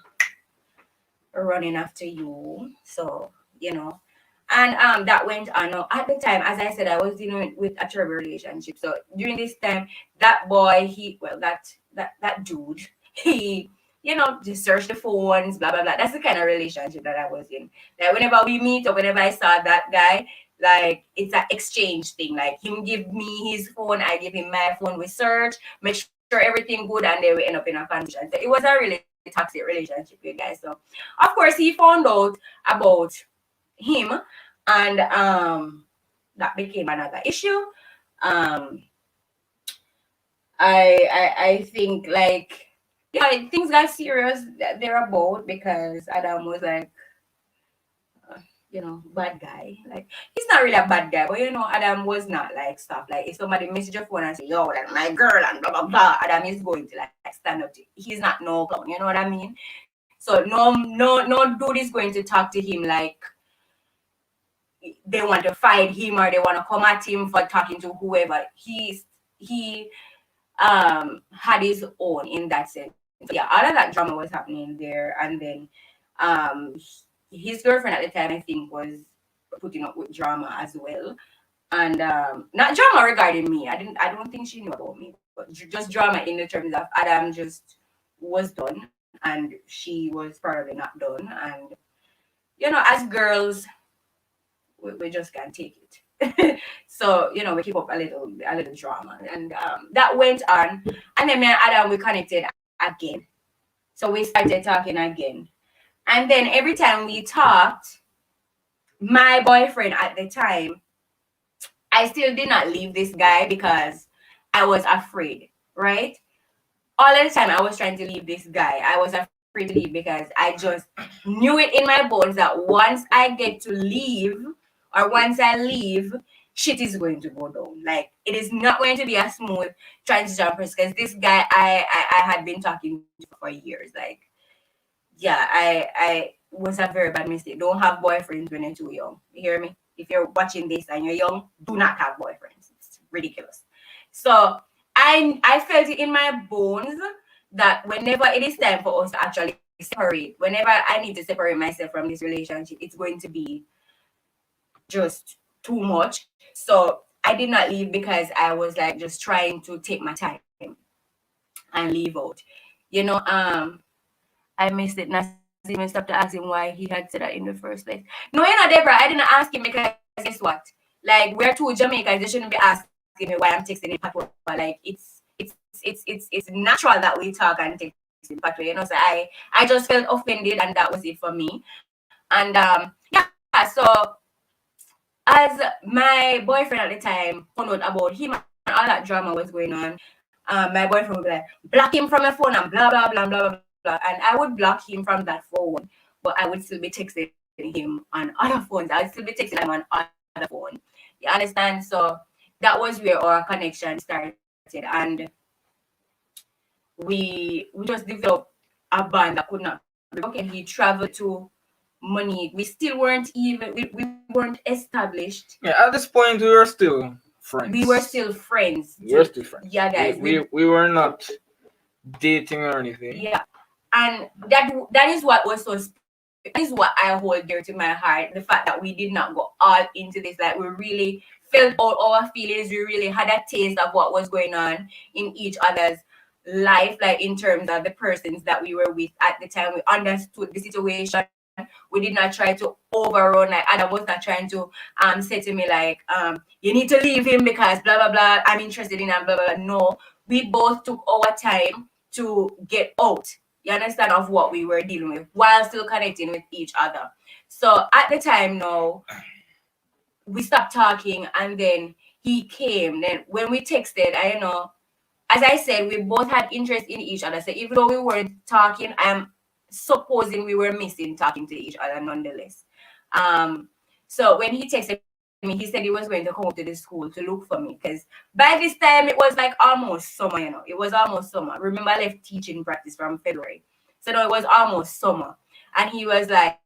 running after you. So, and that went on. Now, at the time, as I said, I was dealing with a terrible relationship. So during this time, that boy, that dude, he just search the phones, blah blah blah. That's the kind of relationship that I was in. Like whenever we meet or whenever I saw that guy, like it's an exchange thing. Like him give me his phone, I give him my phone. We search, make sure everything good, and then we end up in a conversation. So it was a really toxic relationship, you guys. So of course he found out about him, and that became another issue. I think like things got serious thereabout because Adam was like bad guy. Like he's not really a bad guy, but Adam was not like stuff. Like if somebody message your phone and say, yo, like my girl and blah blah blah, Adam is going to like stand up to he's not no clown, you know what I mean? So no dude is going to talk to him like they want to fight him or they want to come at him for talking to whoever. He had his own in that sense. So yeah, all of that drama was happening there, and then his girlfriend at the time I think was putting up with drama as well, and not drama regarding me. I don't think she knew about me, but just drama in the terms of Adam just was done and she was probably not done, and as girls we just can't take it. So we keep up a little drama, and that went on, and then me and Adam we connected again. So we started talking again, and then every time we talked, my boyfriend at the time, I still did not leave this guy because I was afraid, right? All the time I was trying to leave this guy. I was afraid to leave because I just knew it in my bones that once I get to leave or once I leave, shit is going to go down. Like it is not going to be a smooth transition process because this guy I had been talking to for years. Like, yeah, I was a very bad mistake. Don't have boyfriends when you're too young. You hear me? If you're watching this and you're young, do not have boyfriends. It's ridiculous. So I felt it in my bones that whenever it is time for us to actually separate, whenever I need to separate myself from this relationship, it's going to be just too much. So I did not leave because I was like just trying to take my time and leave out. I missed it. Not even stopped to ask him why he had said that in the first place. No, Deborah, I didn't ask him because guess what? Like, we're two Jamaicans, you shouldn't be asking me why I'm texting in patois. Like, it's natural that we talk and text in patois. So I just felt offended, and that was it for me. And yeah, so as my boyfriend at the time found out about him and all that drama was going on, my boyfriend would be like, block him from my phone and blah blah blah blah blah blah. And I would block him from that phone, but I would still be texting him on other phones. I would still be texting him on other phone. You understand? So that was where our connection started, and we just developed a bond that could not be broken. He traveled to money. We still weren't even we weren't established. Yeah, at this point we were still friends. We were still friends. We were still friends. Yeah, guys. We were not dating or anything. Yeah. And that is what was so that is what I hold dear to my heart. The fact that we did not go all into this, like we really felt all our feelings, we really had a taste of what was going on in each other's life, like in terms of the persons that we were with at the time. We understood the situation. We did not try to overrun. Like Adam was not trying to say to me like you need to leave him because blah blah blah, I'm interested in him, blah blah blah. No, we both took our time to get out, you understand, of what we were dealing with while still connecting with each other. So at the time now, we stopped talking, and then he came. Then when we texted, as I said, we both had interest in each other. So even though we weren't talking, I'm supposing we were missing talking to each other nonetheless. So when he texted me, he said he was going to come up to the school to look for me, because by this time it was like almost summer, it was almost summer. Remember, I left teaching practice from February, so no, it was almost summer, and he was like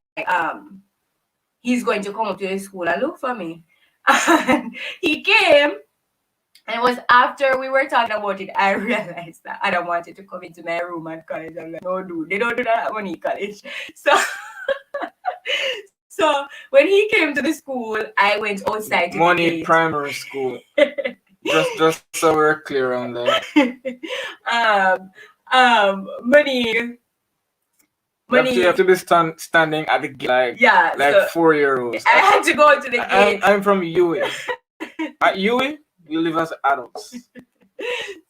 he's going to come up to the school and look for me. And he came, and it was after we were talking about it, I realized that I don't wanted to come into my room at college. I'm like, no, dude, they don't do that at Money College. So when he came to the school, I went outside to Money Primary School. just so we're clear on that. Money. You have to be standing at the gate like 4-year-olds. I had to go to the gate. I'm from UE. At UE, we live as adults.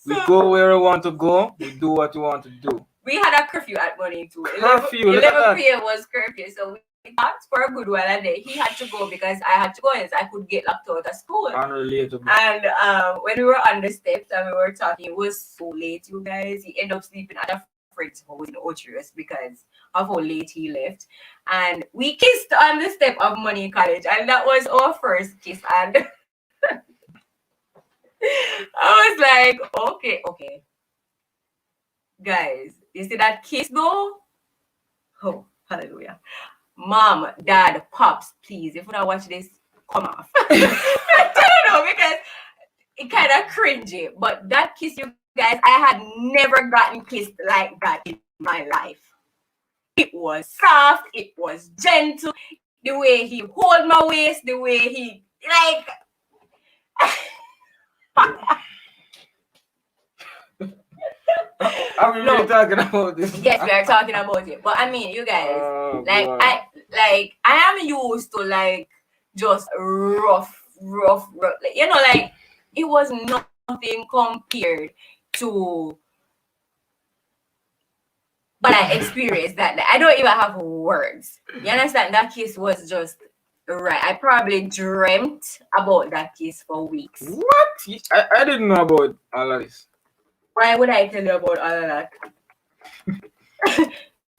We go where we want to go. We do what we want to do. We had a curfew at Money too. 11 p.m. was curfew, so we talked for a good while, and then he had to go because I had to go, and I could get locked out of school. Unrelatable. And when we were on the steps and we were talking, it was so late, you guys. He ended up sleeping at a friend's house in Otrius because of how late he left. And we kissed on the step of Money College, and that was our first kiss. And I was like, okay. Guys, you see that kiss though? Oh, hallelujah. Mom, Dad, Pops, please, if you don't watch this, come off. I don't know, because it kind of cringy. But that kiss, you guys, I had never gotten kissed like that in my life. It was soft, it was gentle, the way he hold my waist, the way he, like... Are we really talking about this? Yes, we are talking about it. But I mean, you guys, I am used to like just rough. Like, like it was nothing compared to what I experienced that day. I don't even have words. You understand? That kiss was just right. I probably dreamt about that kiss for weeks. What? I didn't know about all of this. Why would I tell you about all of that?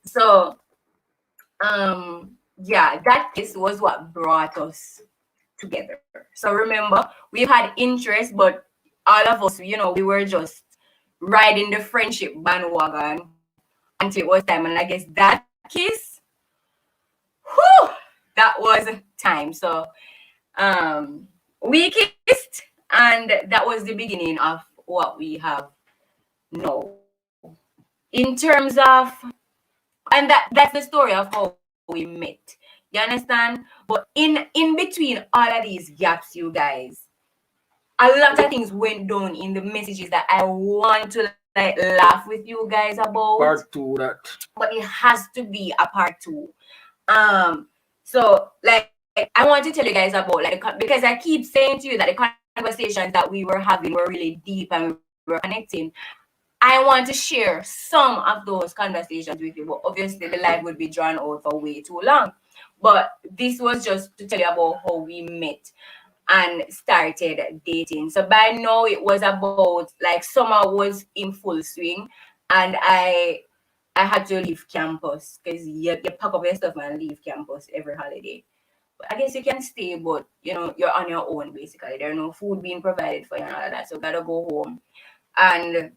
So, yeah, that kiss was what brought us together. So remember, we had interest, but all of us, we were just riding the friendship bandwagon until it was time. And I guess that kiss, that was time. So, we kissed, and that was the beginning of what we have. No, in terms of, and that's the story of how we met. You understand? But in between all of these gaps, you guys, a lot of things went down in the messages that I want to like laugh with you guys about. Part 2 that. But it has to be a part 2. So like I want to tell you guys about like because I keep saying to you that the conversations that we were having were really deep and we were connecting. I want to share some of those conversations with you, but obviously the live would be drawn out for way too long. But this was just to tell you about how we met and started dating. So by now it was about like summer was in full swing, and I had to leave campus because you pack up your stuff and leave campus every holiday. But I guess you can stay, but you know you're on your own basically. There's no food being provided for you and all of that, so gotta go home. And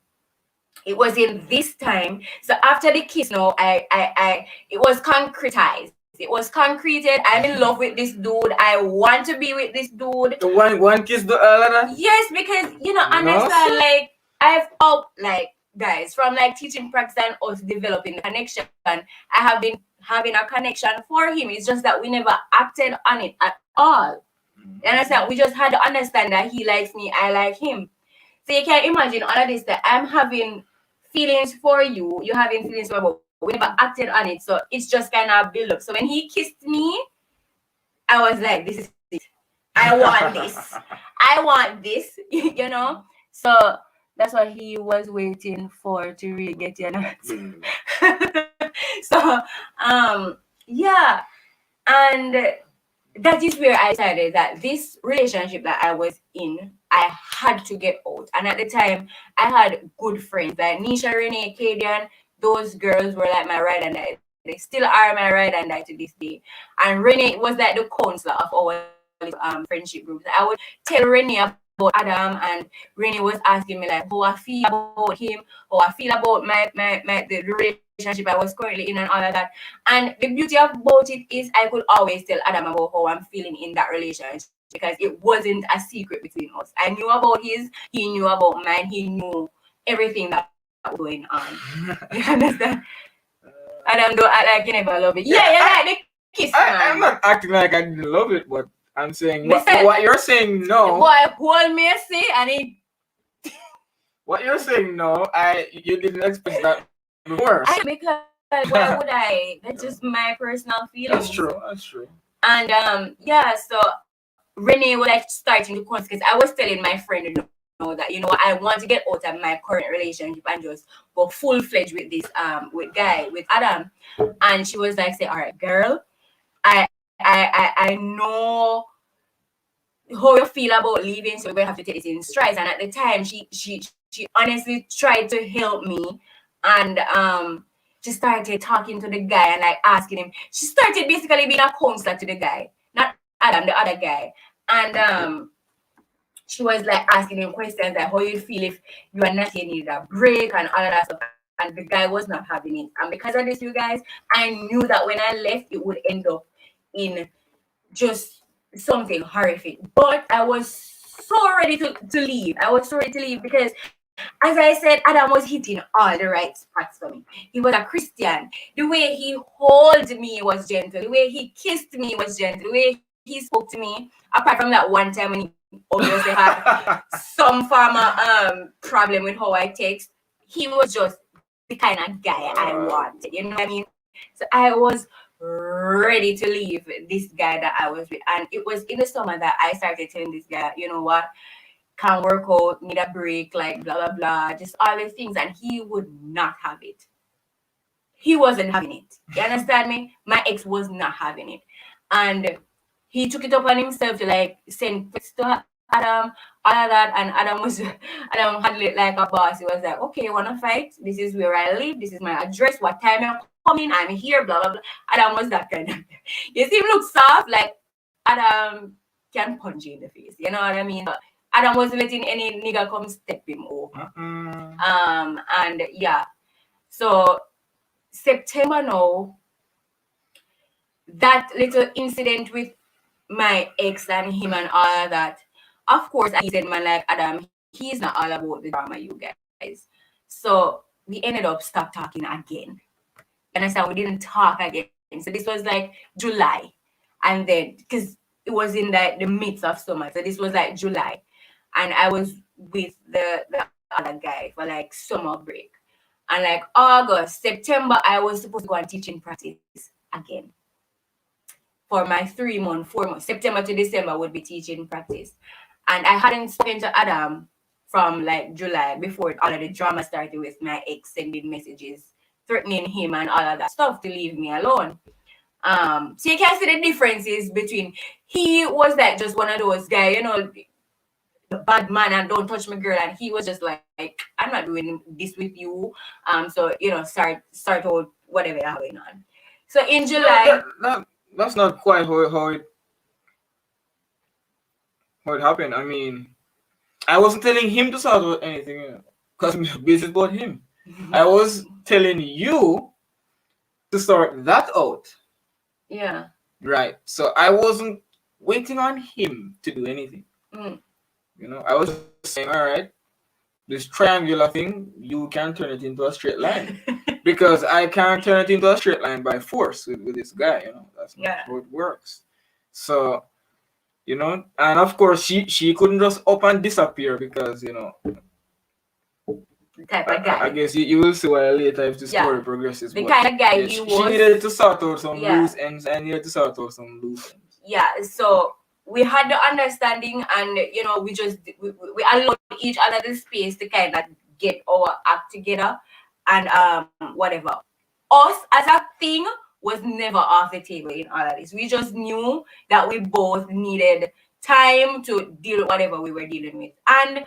it was in this time. So after the kiss, no, it was concretized. It was concreted. I'm in love with this dude. I want to be with this dude. The one kiss the other. Yes, because you know, understand, like I've up like guys from like teaching practice and us developing the connection. I have been having a connection for him. It's just that we never acted on it at all. You understand? We just had to understand that he likes me, I like him. So you can imagine all of this that I'm having feelings for you, you having feelings for me, but we never acted on it. So it's just kind of build up. So when he kissed me, I was like, this is it. I want this. I want this, you know? So that's what he was waiting for to really get you know. So yeah. And that is where I decided that this relationship that I was in, I had to get out. And at the time, I had good friends like Nisha, Renee, Kadian. Those girls were like my ride and die. They still are my ride and die to this day. And Renee was like the counselor of our friendship group. I would tell Renee about Adam, and Renee was asking me like how I feel about him, how I feel about the relationship I was currently in and all of that. And the beauty about it is I could always tell Adam about how I'm feeling in that relationship because it wasn't a secret between us. I knew about his, he knew about mine, he knew everything that was going on. You understand? Adam, don't act like you never love it. Yeah, you like the kiss, man. I'm not acting like I didn't love it, but I'm saying what you're saying no. The boy hold me see and he what you're saying no, you didn't express that before. Because why would I? That's just my personal feelings. That's true. And yeah, so Renee was like starting to because I was telling my friend that you know I want to get out of my current relationship and just go full-fledged with this with Adam. And she was like, say, all right, girl, I know how you feel about leaving, so we're gonna have to take it in strides. And at the time she honestly tried to help me, and she started talking to the guy and like asking him. She started basically being a counselor to the guy, not Adam, the other guy. And she was like asking him questions like how you feel if you are not needed a break and all of that stuff. And the guy was not having it. And because of this, you guys, I knew that when I left, it would end up in just something horrific. But I was so ready to leave. I was so ready to leave because, as I said, Adam was hitting all the right spots for me. He was a Christian. The way he held me was gentle. The way he kissed me was gentle. The way he spoke to me, apart from that one time when he obviously had some form of problem with how I text, he was just the kind of guy I wanted. You know what I mean? So I was ready to leave this guy that I was with. And it was in the summer that I started telling this guy, you know what? Can't work out, need a break, like blah, blah, blah, just all these things. And he would not have it. He wasn't having it. You understand me? My ex was not having it. And he took it upon himself to like send texts to Adam, all of that. And Adam handled it like a boss. He was like, okay, you want to fight? This is where I live. This is my address. What time you're coming? I'm here, blah, blah, blah. Adam was that kind of. You see him look soft, like Adam can punch you in the face. You know what I mean? But Adam wasn't letting any nigga come step him over. And yeah. So September now, that little incident with my ex and him and all of that, of course, I said, man, like Adam, he's not all about the drama, you guys. So we ended up stop talking again. And I said, we didn't talk again. So this was like July. And then, because it was in the midst of summer. So this was like July. And I was with the other guy for like summer break. And like August, September, I was supposed to go and teaching practice again. For my 3 month, 4 months, September to December would be teaching practice. And I hadn't spoken to Adam from like July before all of the drama started with my ex sending messages, threatening him and all of that stuff to leave me alone. So you can see the differences between he was like just one of those guys, you know, bad man and don't touch my girl, and he was just like, I'm not doing this with you. So you know, start out whatever going on. So in July, That's not quite how it happened. I mean, I wasn't telling him to sort out anything because this is about him. I was telling you to sort that out. Yeah. Right. So I wasn't waiting on him to do anything. You know, I was just saying, all right, this triangular thing, you can turn it into a straight line. Because I can't turn it into a straight line by force with this guy, you know. That's not how it works. So, you know, and of course she couldn't just up and disappear because, you know, type of guy. I guess you will see why later if the story progresses. The kind of guy yeah, he was. She needed to sort out some loose ends. I needed to sort out some loose ends. Yeah, so we had the understanding, and you know, we allowed each other the space to kind of get our act together, and whatever. Us as a thing was never off the table in all of this. We just knew that we both needed time to deal with whatever we were dealing with. And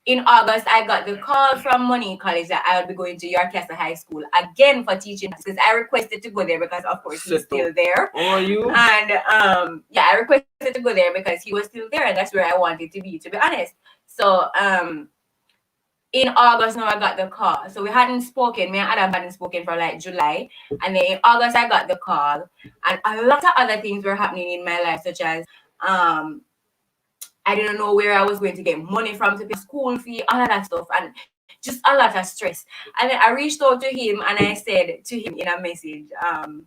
in August, I got the call from Money College that I would be going to Yorkcastle High School again for teaching, because I requested to go there because, of course, he's still there. Oh, you? And yeah, I requested to go there because he was still there, and that's where I wanted to be honest. So in August now I got the call. So we hadn't spoken, me and Adam hadn't spoken for like July. And then in August I got the call. And a lot of other things were happening in my life, such as I didn't know where I was going to get money from to pay school fee, all of that stuff, and just a lot of stress. And then I reached out to him and I said to him in a message, I'm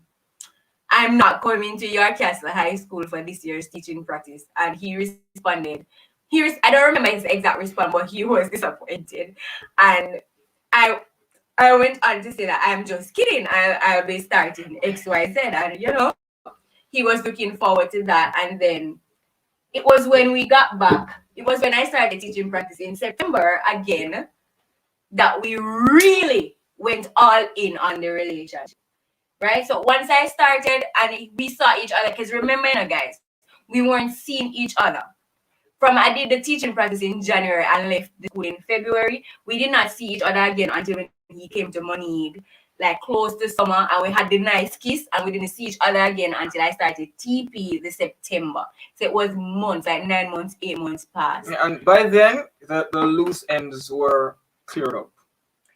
not coming to Yorkcastle High School for this year's teaching practice. And he responded, I don't remember his exact response, but he was disappointed. And I went on to say that I'm just kidding. I'll be starting XYZ. And you know, he was looking forward to that. And then it was when we got back, it was when I started teaching practice in September again, that we really went all in on the relationship. Right? So once I started and we saw each other, because remember, you know, guys, we weren't seeing each other. From I did the teaching practice in January and left the school in February, we did not see each other again until when he came to Money, like close to summer, and we had the nice kiss, and we didn't see each other again until I started TP the September. So it was months, like 9 months, 8 months past. Yeah, and by then, the loose ends were cleared up.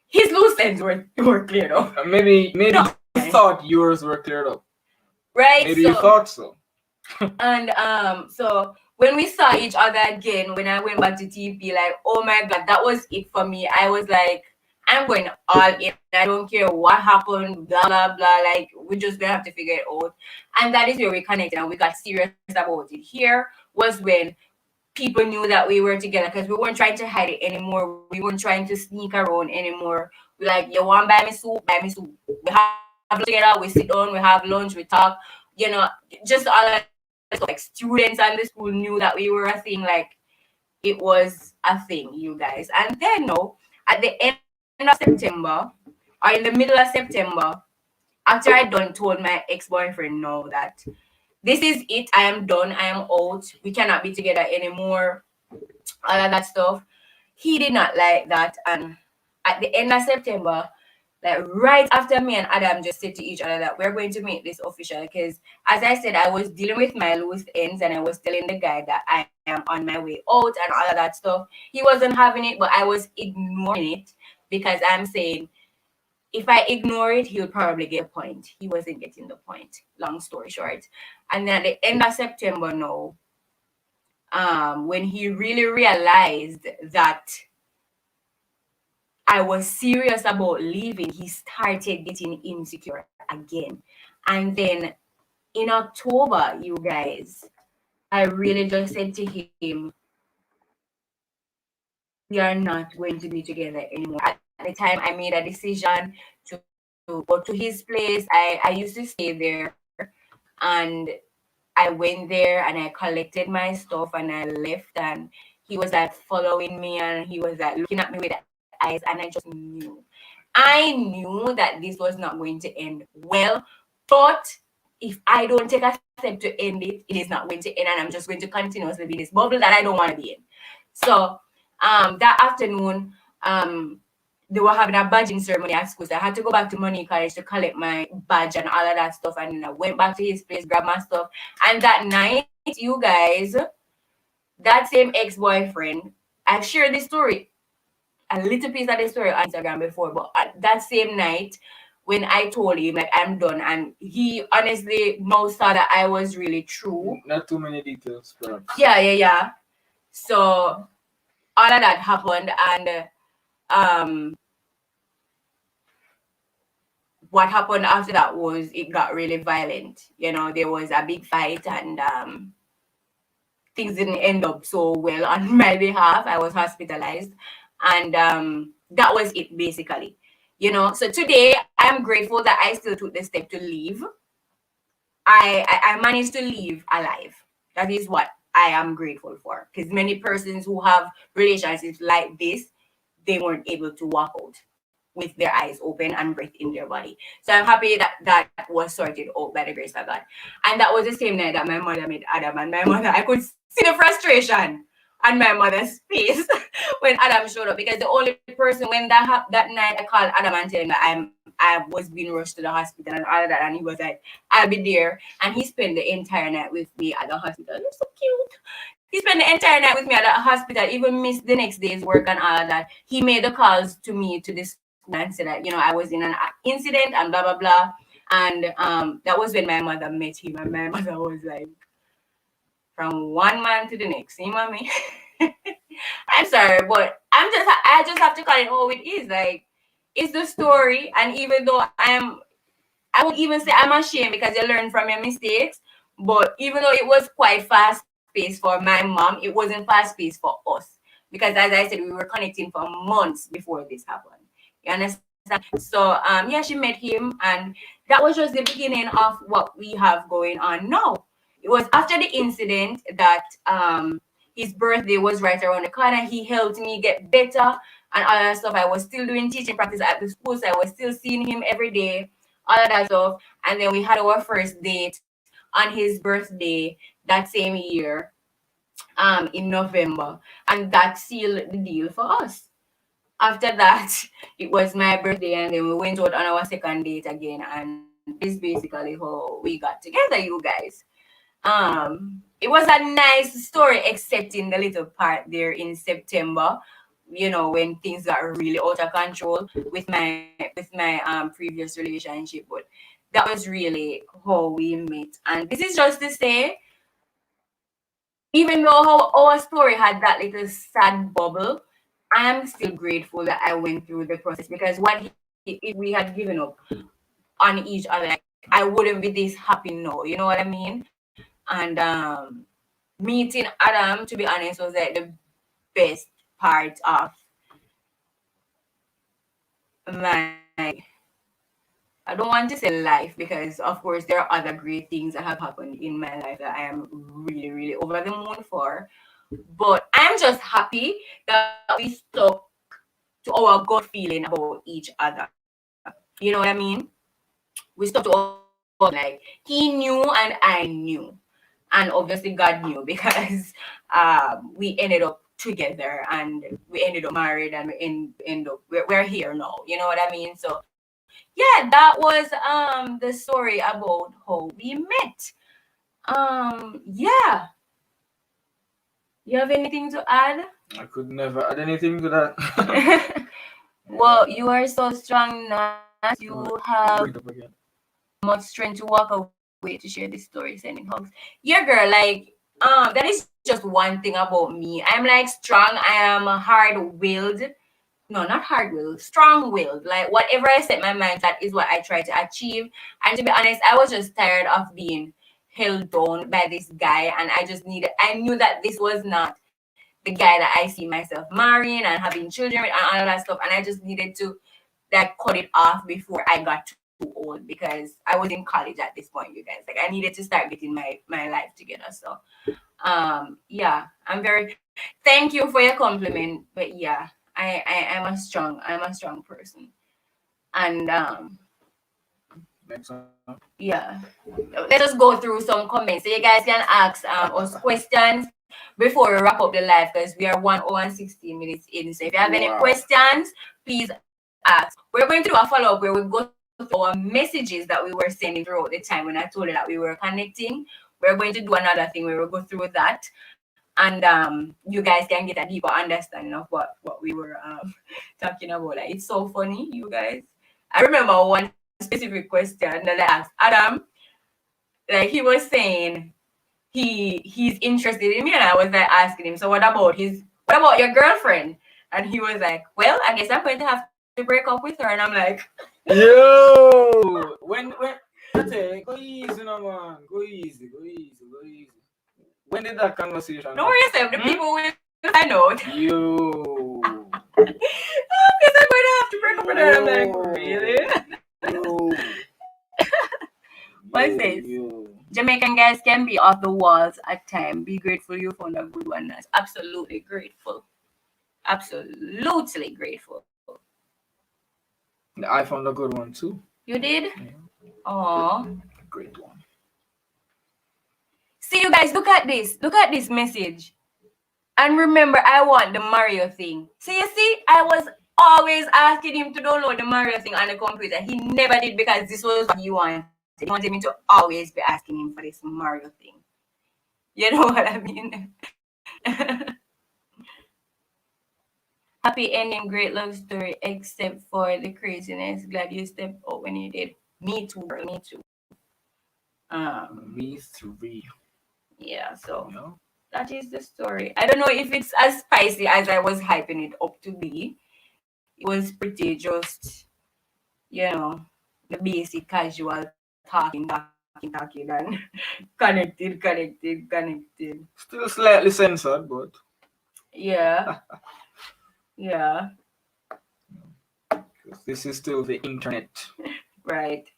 His loose ends were cleared up. Maybe no. You thought yours were cleared up. Right? Maybe you thought so. And so when we saw each other again, when I went back to TP, like, oh my God, that was it for me. I was like, I'm going all in. I don't care what happened, blah, blah, blah. Like, we're just going to have to figure it out. And that is where we connected and we got serious about it. Here was when people knew that we were together, because we weren't trying to hide it anymore. We weren't trying to sneak around anymore. We're like, you want to buy me soup? Buy me soup. We have together, we sit down, we have lunch, we talk, you know, just all of, like, students and the school knew that we were a thing. Like, it was a thing, you guys. And then, no, at the end of September, or in the middle of September, after I told my ex-boyfriend no, that this is it, I am done, I am out, we cannot be together anymore, all of that stuff, he did not like that. And at the end of September, like right after me and Adam just said to each other that we're going to make this official, because as I said, I was dealing with my loose ends and I was telling the guy that I am on my way out and all of that stuff. He wasn't having it, but I was ignoring it because I'm saying, if I ignore it, he'll probably get a point. He wasn't getting the point, long story short. And then at the end of September now, when he really realized that I was serious about leaving, he started getting insecure again. And then in October, you guys, I really just said to him, we are not going to be together anymore. At the time, I made a decision to go to his place. I used to stay there, and I went there and I collected my stuff and I left, and he was like following me and he was like looking at me with the eyes, and I just knew. I knew that this was not going to end well, but if I don't take a step to end it, it is not going to end, and I'm just going to continuously be in this bubble that I don't want to be in. So that afternoon, they were having a badging ceremony at school. So I had to go back to Money College to collect my badge and all of that stuff. And I went back to his place, grabbed my stuff. And that night, you guys, that same ex-boyfriend, I've shared this story, a little piece of the story on Instagram before, but that same night, when I told him like I'm done, and he honestly now saw that I was really true. Not too many details, perhaps. Yeah. So all of that happened, and what happened after that was it got really violent. You know, there was a big fight, and things didn't end up so well on my behalf. I was hospitalized, and that was it basically. You know, so today I'm grateful that I still took the step to leave. I managed to leave alive. That is what I am grateful for. Because many persons who have relationships like this, they weren't able to walk out with their eyes open and breath in their body. So I'm happy that that was sorted out by the grace of God. And that was the same night that my mother met Adam, and my mother, I could see the frustration on my mother's face when Adam showed up, because the only person when that night I called Adam and told him that I was being rushed to the hospital and all of that, and he was like, I'll be there. And he spent the entire night with me at the hospital. You're so cute. He spent the entire night with me at the hospital, even missed the next day's work and all of that. He made the calls to me to the school and said that, you know, I was in an incident and blah blah blah. And that was when my mother met him, and my mother was like, from one man to the next. See, mommy? I'm sorry, but I just have to call it how it is. Like, it's the story, and even though I won't even say I'm ashamed, because you learn from your mistakes. But even though it was quite fast paced for my mom, it wasn't fast paced for us, because as I said, we were connecting for months before this happened. You understand? So yeah, she met him, and that was just the beginning of what we have going on now. It was after the incident that his birthday was right around the corner. He helped me get better and all that stuff. I was still doing teaching practice at the school, so I was still seeing him every day, all of that stuff. And then we had our first date on his birthday that same year, in November, and that sealed the deal for us. After that, it was my birthday, and then we went out on our second date again, and that is basically how we got together, you guys. It was a nice story, except in the little part there in September, you know, when things got really out of control with my previous relationship. But that was really how we met. And this is just to say, even though our story had that little sad bubble, I'm still grateful that I went through the process, because if we had given up on each other, like, I wouldn't be this happy now. You know what I mean? And meeting Adam, to be honest, was like the best part of my, I don't want to say life, because of course there are other great things that have happened in my life that I am really, really over the moon for. But I'm just happy that we stuck to our gut feeling about each other. You know what I mean? We stuck to our gut feeling. Like, he knew and I knew. And obviously God knew, because we ended up together, and we ended up married, and we're here now. You know what I mean? So yeah, that was the story about how we met. Yeah. You have anything to add? I could never add anything to that. Well, you are so strong, Nat. You have Bring it up again. much strength to walk away to share this story, sending hugs. Yeah, girl, like, that is just one thing about me. I'm like strong. I am hard-willed. No, not hard-willed, strong-willed. Like, whatever I set my mind, that is what I try to achieve. And to be honest, I was just tired of being held down by this guy, and I knew that this was not the guy that I see myself marrying and having children with and all that stuff. And I just needed to like cut it off before I got too old, because I was in college at this point, you guys. Like I needed to start getting my life together. So yeah, thank you for your compliment. But yeah, I'm a strong person. And yeah, let us go through some comments so you guys can ask us questions before we wrap up the live, because we are 1 hour and 16 minutes in. So if you have any questions, please ask. We're going to do a follow-up where we go through our messages that we were sending throughout the time when I told you that we were connecting. We're going to do another thing where we'll go through that, and you guys can get a deeper understanding of what we were talking about. Like, it's so funny, you guys. I remember one specific question that I asked Adam. Like, he was saying he's interested in me, and I was like asking him, so what about your girlfriend? And he was like, well, I guess I'm going to have to break up with her. And I'm like, yo, when go easy, no man, go easy. When did that conversation? Don't worry yourself, the people will find out. Yo, I guess I'm going to have to break up with her. I'm like, really? What's this? Jamaican guys can be off the walls at times. Be grateful you found a good one. That's absolutely grateful. Absolutely grateful. I found a good one too. You did? Yeah. Oh, great one. See, you guys, look at this message. And remember, I want the Mario thing. So you see, I was always asking him to download the Mario thing on the computer. He never did, because this was what he wanted. He wanted me to always be asking him for this Mario thing. You know what I mean? Happy ending, great love story, except for the craziness. Glad you stepped out when you did. Me too, girl. Me too. Me three. Yeah, so No? that is the story. I don't know if it's as spicy as I was hyping it up to be. It was pretty just, the basic casual talking and connected. Still slightly censored, but yeah. Yeah. This is still the internet. Right.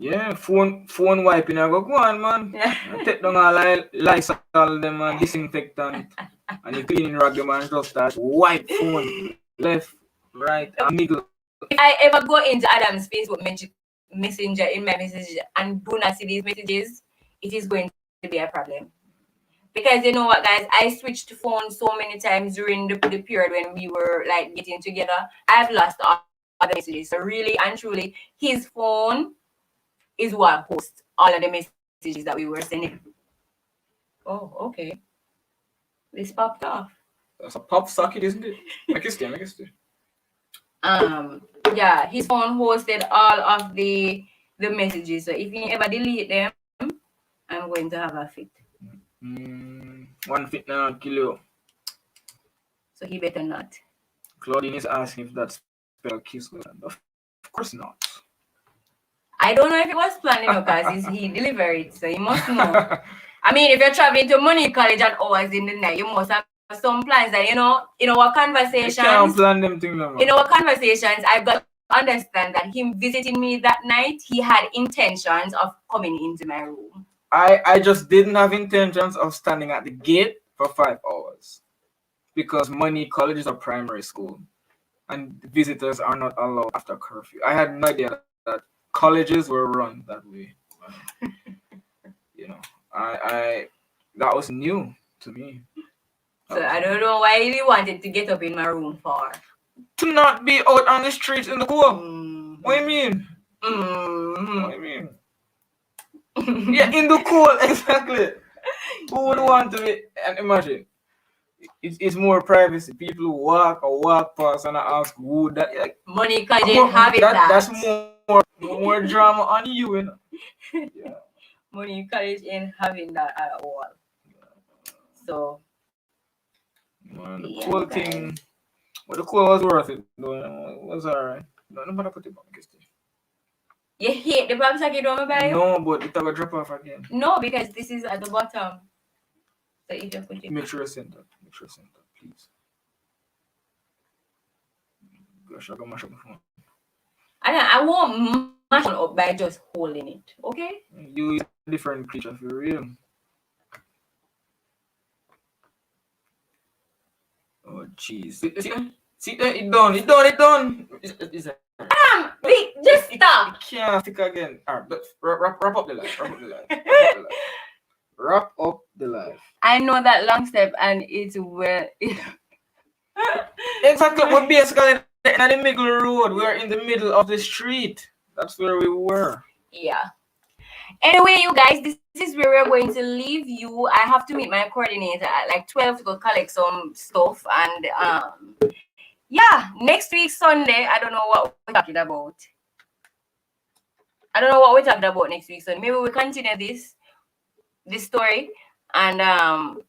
Yeah, phone wiping. I go on, man. I take down all Lysol them and disinfectant, and the cleaning rag them and just start wipe phone left, right, and middle. If I ever go into Adam's Facebook messenger in my messages and do not see these messages, it is going to be a problem. Because you know what, guys, I switched phones so many times during the period when we were like getting together. I've lost all the messages. So really and truly, his phone is what hosts all of the messages that we were sending. Oh, okay. This popped off. That's a pop socket, isn't it? Make it stay. Yeah, his phone hosted all of the messages. So if you ever delete them, I'm going to have a fit. One fit now kill you. So he better not. Claudine is asking if that spell kiss was. Of course not. I don't know if it was planned, because he delivered it, so you must know. I mean, if you're traveling to Money College at hours in the night, you must have some plans that, in our conversations. You can't plan them things, man. In our conversations, I've got to understand that him visiting me that night, he had intentions of coming into my room. I just didn't have intentions of standing at the gate for 5 hours, because Money College is a primary school and visitors are not allowed after curfew. I had no idea that colleges were run that way. I that was new to me. So I don't know why he wanted to get up in my room for. To not be out on the streets in the cold. What do you mean? What do you mean? Yeah, in the cold, exactly. Who would want to be? And imagine, it's more privacy. People who walk past and I ask who that. Like, Money College having that. That's more drama on you, you know. Yeah. Money College ain't having that at all. So. Man, the cool thing. Well, the cool was worth it. Though, it was alright. No matter put it back. You hate the box I don't buy you? No, but it will drop off again. No, because this is at the bottom. So you just put it. Make sure you send that. Please. Gosh, I got mash up my phone. I won't mash it up by just holding it. Okay? You is a different creature for real. Oh jeez. See that? It done. It's Just stop. It can't stick again. Alright, wrap up the life. Wrap up the life. I know that long step and it's where Exactly. We're basically in the middle road. We're in the middle of the street. That's where we were. Yeah. Anyway, you guys, this is where we're going to leave you. I have to meet my coordinator at like 12 to go collect some stuff. And yeah, next week Sunday, I don't know what we're talking about. Next week Sunday. Maybe we continue this story, and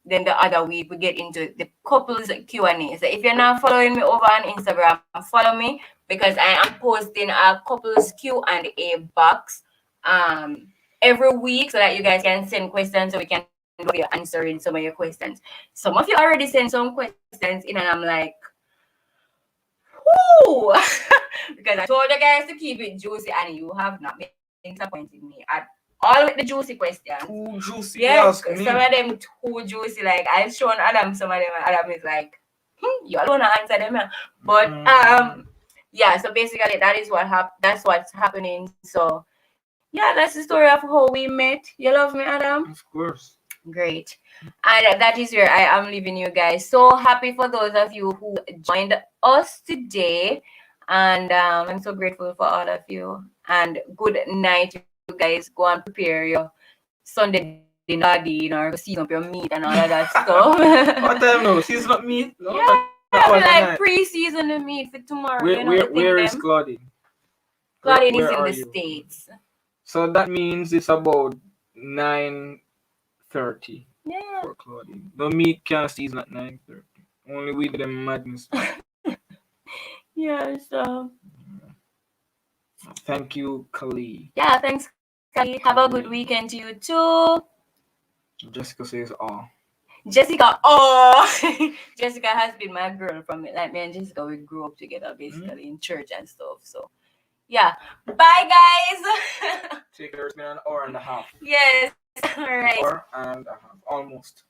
then the other week we get into the couples Q&A. So if you're not following me over on Instagram, follow me, because I am posting a couples Q&A box every week, so that you guys can send questions, so we can be answering some of your questions. Some of you already sent some questions in, and I'm like, whoo! Because I told you guys to keep it juicy, and you have not been disappointing me at all with the juicy questions. Too juicy. Yes, some of them too juicy. Like I've shown Adam some of them, and Adam is like, you alone answer them. But yeah. So basically, that is that's what's happening. So yeah, that's the story of how we met. You love me, Adam? Of course. Great. And that is where I am leaving you guys. So happy for those of you who joined us today. And I'm so grateful for all of you. And good night, you guys. Go and prepare your Sunday dinner, go season up your meat and all of that stuff. What time now? Season up meat? No, yeah, like pre-season the meat for tomorrow. Where is Claudine? Claudine is in the States. So that means it's about 9:30. Yeah. For Claudine. The meat can't season at 9:30. Only we do the madness. Yeah, so thank you, Kali. Yeah, thanks, Kali. Have a good weekend to you too. Jessica says, "Oh." Jessica has been my girl from it. Like me and Jessica, we grew up together basically in church and stuff. So yeah. Bye guys. Take care. It's been an hour and a half. Yes. All right. Hour and a half. Almost.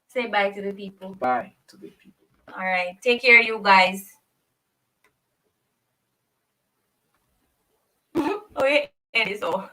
Say bye to the people. Bye to the people. All right. Take care, you guys. Oh, yeah. It is all.